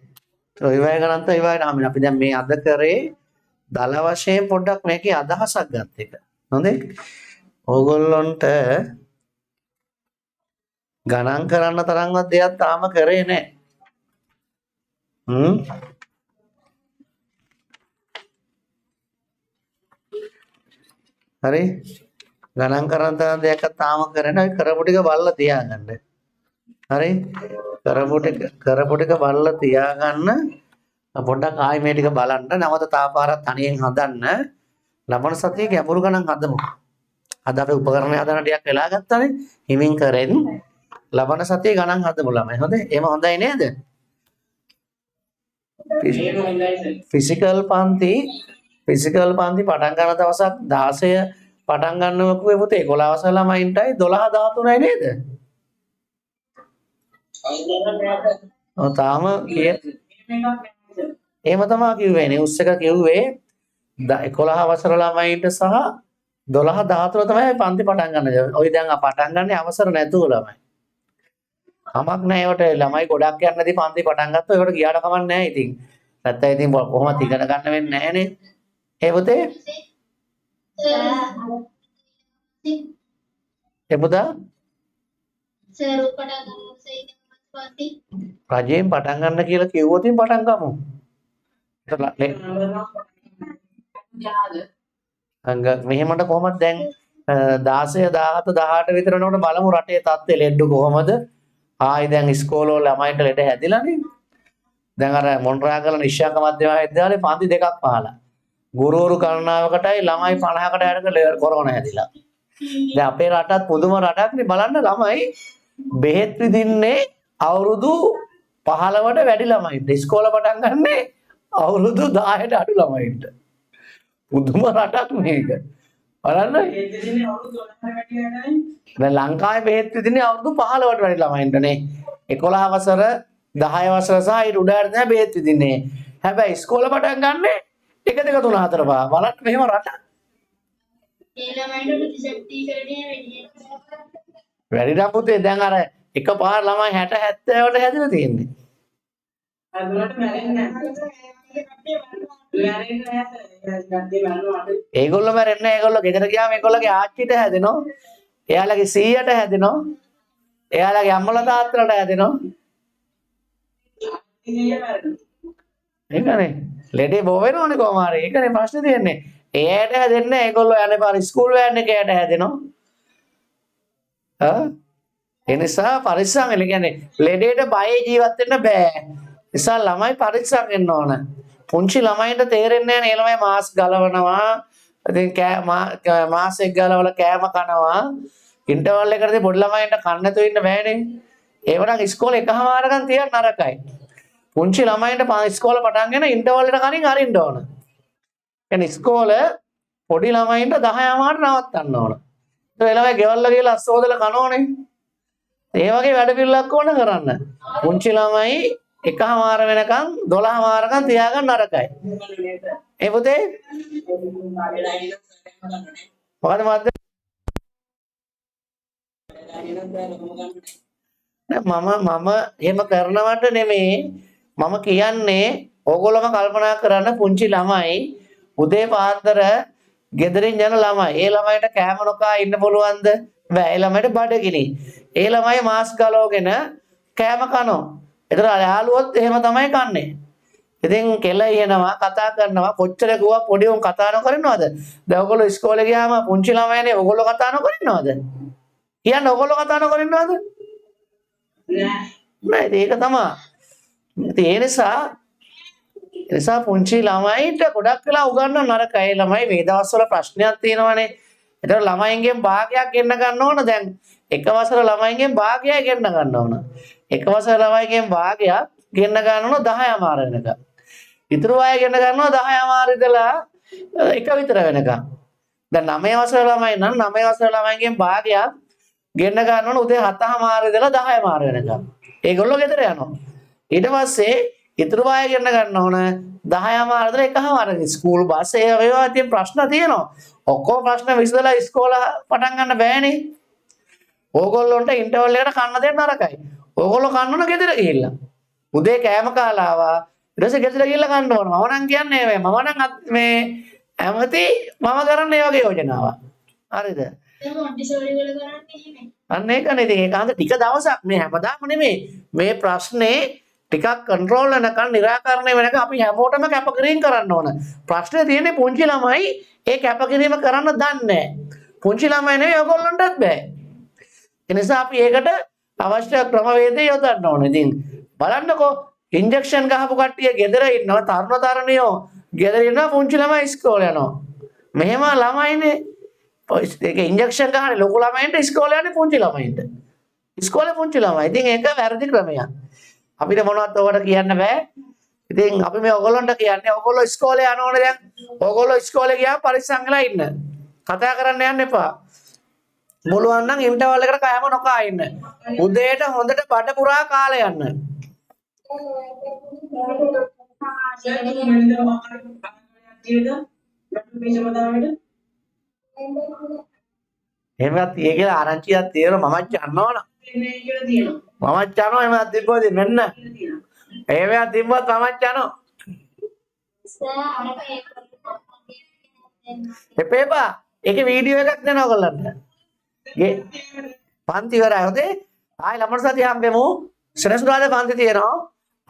ඔය වගේ ගණන් තමයි වගේ නම් අපි දැන් මේ අද කරේ දල වශයෙන් පොඩ්ඩක් මේකේ අදහසක් ගන්න එක හොඳේ ඕගොල්ලොන්ට ගණන් කරන්න තරම්වත් දෙයක් තාම කරේ නැහැ හරි ගණන් කරන්න තරම් දෙයක් තාම කරේ නැහැ කරපු ටික බලලා තියාගන්න හරි කරපු ටික බලලා තියාගන්න පොඩ්ඩක් ආයි මේ ටික බලන්න නැවත තාපාරක් තනියෙන් හදන්න ලබන සතියේ ගැඹුරු ගණන් හදමු අද අපි උපකරණ හදන ටිකක් වෙලා ගත්තානේ හිමින් කරෙන් ලබන සතියේ ගණන් හදමු ළමයි හොඳයි එහෙම හොඳයි නේද ෆිසිකල් පන්ති පටන් ගන්න දවසක් 16 පටන් ගන්නවකුවේ පුතේ 11 වසර ළමයින්ටයි 12 13යි නේද ඔව් තාම එහෙම තමයි කිව්වේ නේ උස් එක කිව්වේ 11 වසර ළමයින්ට සහ 12 13 තමයි පන්ති පටන් ගන්න. ඔය දැන් පටන් ගන්න අවසර නැතුව ළමයි. කමක් නැහැ ඒවට ළමයි ගොඩක් යන්නේ නැති පන්ති පටන් ගත්තා. ඒකට ගියාට කමක් නැහැ ඉතින්. නැත්නම් ඉතින් කොහොමද ඉගෙන ගන්න වෙන්නේ නැහැ නේ. ඒ පුතේ? ඒ පුතා? සර් පටන් ගන්න රජයෙන් පටන් ගන්න කියලා කිව්වොත් පටන් ගමු. මෙහෙමට කොහොමද දැන් 16 17 18 විතර වෙනකොට බලමු රටේ තත්ත්වය ලෙඩ කොහොමද ආයි දැන් ඉස්කෝල වල ළමයින්ට ලෙඩ හැදිලානේ දැන් අර මොන්රාගල නිශ්‍යාක මධ්‍යම විද්‍යාලේ පන්ති දෙකක් පහලා ගුරුවරු ගණනාවකටයි ළමයි 50කට හැරක කොරෝනා හැදිලා. දැන් අපේ රටත් පුදුම රටක්නේ බලන්න ළමයි බෙහෙත් විදින්නේ අවුරුදු 15ට වැඩි ළමයින්ට. ඉස්කෝල පටන් ගන්නේ අවුරුදු 10ට අඩු ළමයින්ට. පුදුම රටක් මේක. බලන්න ඒ දෙන්නේ අවුරුදු 12 වැඩියටයි. දැන් ලංකාවේ බෙහෙත් විදින්නේ අවුරුදු 15ට වැඩි ළමයින්ටනේ. 11 වසර 10 වසර සහ ඊට උඩට තමයි බෙහෙත් විදින්නේ. හැබැයි ඉස්කෝල පටන් ගන්නේ 1 2 3 4 5. බලන්න මෙහෙම රටක්. ඒ ළමයින්ට ප්‍රතිශක්තිකරණය වැඩි නම් පුතේ දැන් අර එකපාර ළමයි 60 70ට හැදිලා තියෙන්නේ. අදුරට මැරෙන්නේ නැහැ. ඒගොල්ලෝ මැරෙන්නේ නැහැ. ඒගොල්ලෝ ගෙදර ගියාම ඒගොල්ලෝගේ ආච්චිට හැදෙනවා. එයාලගේ සීයට හැදෙනවා. එයාලගේ අම්මලා තාත්තලාට හැදෙනවා. ඒකනේ. ලෙඩේ බෝ වෙනවනේ කොහොම හරි. ඒකනේ ප්‍රශ්නේ තියෙන්නේ. එයාට හැදෙන්නේ නැහැ. ඒගොල්ලෝ යන්නේ පාර ස්කූල් වෑන් එකේට හැදෙනවා. ඒ නිසා පරිස්සම් වෙන්න කියන්නේ ලෙඩේට බයේ ජීවත් වෙන්න බෑ. නිසා ළමයි පරිස්සම් වෙන්න ඕන. පුංචි ළමයින්ට තේරෙන්නේ නැහැ නේ ළමයි මාස් ගලවනවා. ඉතින් මාස් එක ගලවලා කෑම කනවා. ඉන්ටර්වල් එකකදී පොඩි ළමයින්ට කන්න නැතුව ඉන්න බෑනේ. ඒවනම් ඉස්කෝලේ එකමාරකම් තියන්න නරකයි. පුංචි ළමයින්ට ඉස්කෝල පටන්ගෙන ඉන්ටර්වල් එකට කලින් අරින්න ඕන. කියන්නේ ඉස්කෝල පොඩි ළමයින්ට 10 මාට නවත්තන්න ඕන. ඒ ළමයි ගෙවල් වල ගිහලා අස්සෝදලා කනෝනේ. ඒ වගේ වැඩ පිළිලක් ඕන කරන්න. පුංචි ළමයි එකමාර වෙනකන් 12 මාරකම් තියාගන්න නරකයි. ඒ පුතේ මොකද මද්ද මම එහෙම කරනවට නෙමෙයි මම කියන්නේ ඕගොල්ලෝම කල්පනා කරන්න පුංචි ළමයි උදේ පාන්දර ගෙදරින් යන ළමයි ඒ ළමයිට කෑම නොකා ඉන්න පුළුවන්ද බෑ ඒ ළමයිට බඩගිනි ඒ ළමයි මාස් ගලවගෙන කෑම කනවා ඒතර යාළුවොත් එහෙම තමයි කන්නේ ඉතින් කෙල එනවා කතා කරනවා කොච්චර ගුවා පොඩි උන් කතා නොකරනවද දැන් ඔයගොල්ලෝ ඉස්කෝලේ ගියාම පුංචි ළමයිනේ ඔයගොල්ලෝ කතා නොකරනවද කියන්නේ ඔයගොල්ලෝ කතා නොකරනවද නෑ ඒක තමයි ඉතින් ඒ නිසා පුංචි ළමයිට ගොඩක් වෙලා උගන්වන්න නරකයි ළමයි මේ දවස්වල ප්‍රශ්නයක් තියෙනවානේ ඒතර ළමයින්ගෙන් භාගයක් ගෙන්න ගන්න ඕන දැන් එක වසර ළමයින්ගෙන් භාගයක් ගෙන්න ගන්න ඕන එක වසර ළමයින්ගෙන් භාගයක් ගෙන්න ගන්න ඕන 10 මාර වෙනකම් ඉතුරු අය ගෙන්න ගන්නවා 10 මාර ඉඳලා එක විතර වෙනකම් දැන් 9 වසර ළමයි නම් 9 වසර ළමයින්ගෙන් භාගයක් ගෙන්න ගන්න ඕන උදේ 7 මාර ඉඳලා 10 මාර වෙනකම් ඒගොල්ලෝ ගෙදර යනවා ඊට පස්සේ ඉතුරු අය ගෙන්න ගන්න ඕන 10 මාර ඉඳලා 1 මාර ස්කූල් බස් ඒවා තියෙන ප්‍රශ්න තියෙනවා ඔක්කොම ප්‍රශ්න විසඳලා ඉස්කෝල පටන් ගන්න බෑනේ ඕගොල්ලොන්ට ඉන්ටර්වල් එකට කන්න දෙන්න නරකයි ඕගොල්ලෝ කන්න ඕන ගෙදර ගිහිල්ලා උදේ කෑම කාලා ආවා ඊට පස්සේ ගෙදර ගිහිල්ලා කන්න ඕන මම නම් කියන්නේ මම නම් මේ ඇමති මම කරන්නේ මේ වගේ යෝජනාවක් හරිද මොන්ටිසෝරි වල කරන්නේ එහෙමයි. අන්න ඒකනේ ඉතින් ඒකාන්ත ටික දවසක් මේ හැමදාම නෙමෙයි මේ ප්‍රශ්නේ ටිකක් කන්ට්‍රෝල් වෙනකන් निराකරණය වෙනකන් අපි හැමෝටම කැපකිරීම කරන්න ඕන ප්‍රශ්නේ තියෙන්නේ පුංචි ළමයි ඒ කැපකිරීම කරන්න දන්නේ නැහැ පුංචි ළමයි නෙවෙයි ඔයගොල්ලන්ටත් බෑ ඒ නිසා අපි ඒකට අවශ්‍ය ක්‍රමවේද යොදන්න ඕන ඉතින් බලන්නකෝ ඉන්ජෙක්ෂන් ගහපු කට්ටිය ගෙදර ඉන්නවා තරුණ තරුණියෝ ගෙදර ඉන්නවා පුංචි ළමයි ඉස්කෝලේ යනවා මෙහෙම ළමයිනේ ඒක ඉන්ජෙක්ෂන් ගහන්නේ ලොකු ළමයින්ට ඉස්කෝලේ යන්නේ පුංචි ළමයින්ට ඉස්කෝලේ පුංචි ළමයි ඉතින් ඒක වැරදි ක්‍රමයක් අපිට මොනවත් ඔකට කියන්න බෑ ඉතින් අපි මේ ඔයගොල්ලන්ට කියන්නේ ඔයගොල්ලෝ ඉස්කෝලේ යනෝනේ දැන් ඔයගොල්ලෝ ඉස්කෝලේ ගියාම පරිස්සම් වෙලා ඉන්න කතා කරන්න යන්න එපා මුළුවන් නම් ඉන්ටර්වල් එකට කෑම නොකා ඉන්න උදේට හොඳට බඩ පුරා කාලේ යන්න එහෙමත් ඒකේ ආරංචියක් තියෙනවා මමත් යන්නවනම් මමත් යනවා එහෙමත් තිබ්බොත් මෙන්න එහෙමත් තිබ්බොත් මමත් යනවා එපේපා ඒකේ වීඩියෝ එකක් දෙනවා ඔයගොල්ලන්ට ගේ පන්ති ඉවරයි හොදේ ආයි ළමන සතිය හම්බෙමු සෙනසුරාදා පන්ති තියෙනවා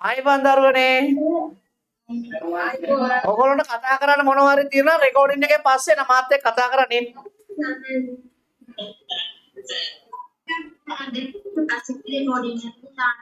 ආයි බන්දරුවනේ ඔයගොල්ලන්ට කතා කරන්න මොනවා හරි තියෙනවා රෙකෝඩින් එකේ පස්සේ නම් මාත් එක්ක කතා කරන්නේ අසිත් රෙකෝඩින් එක දාන්න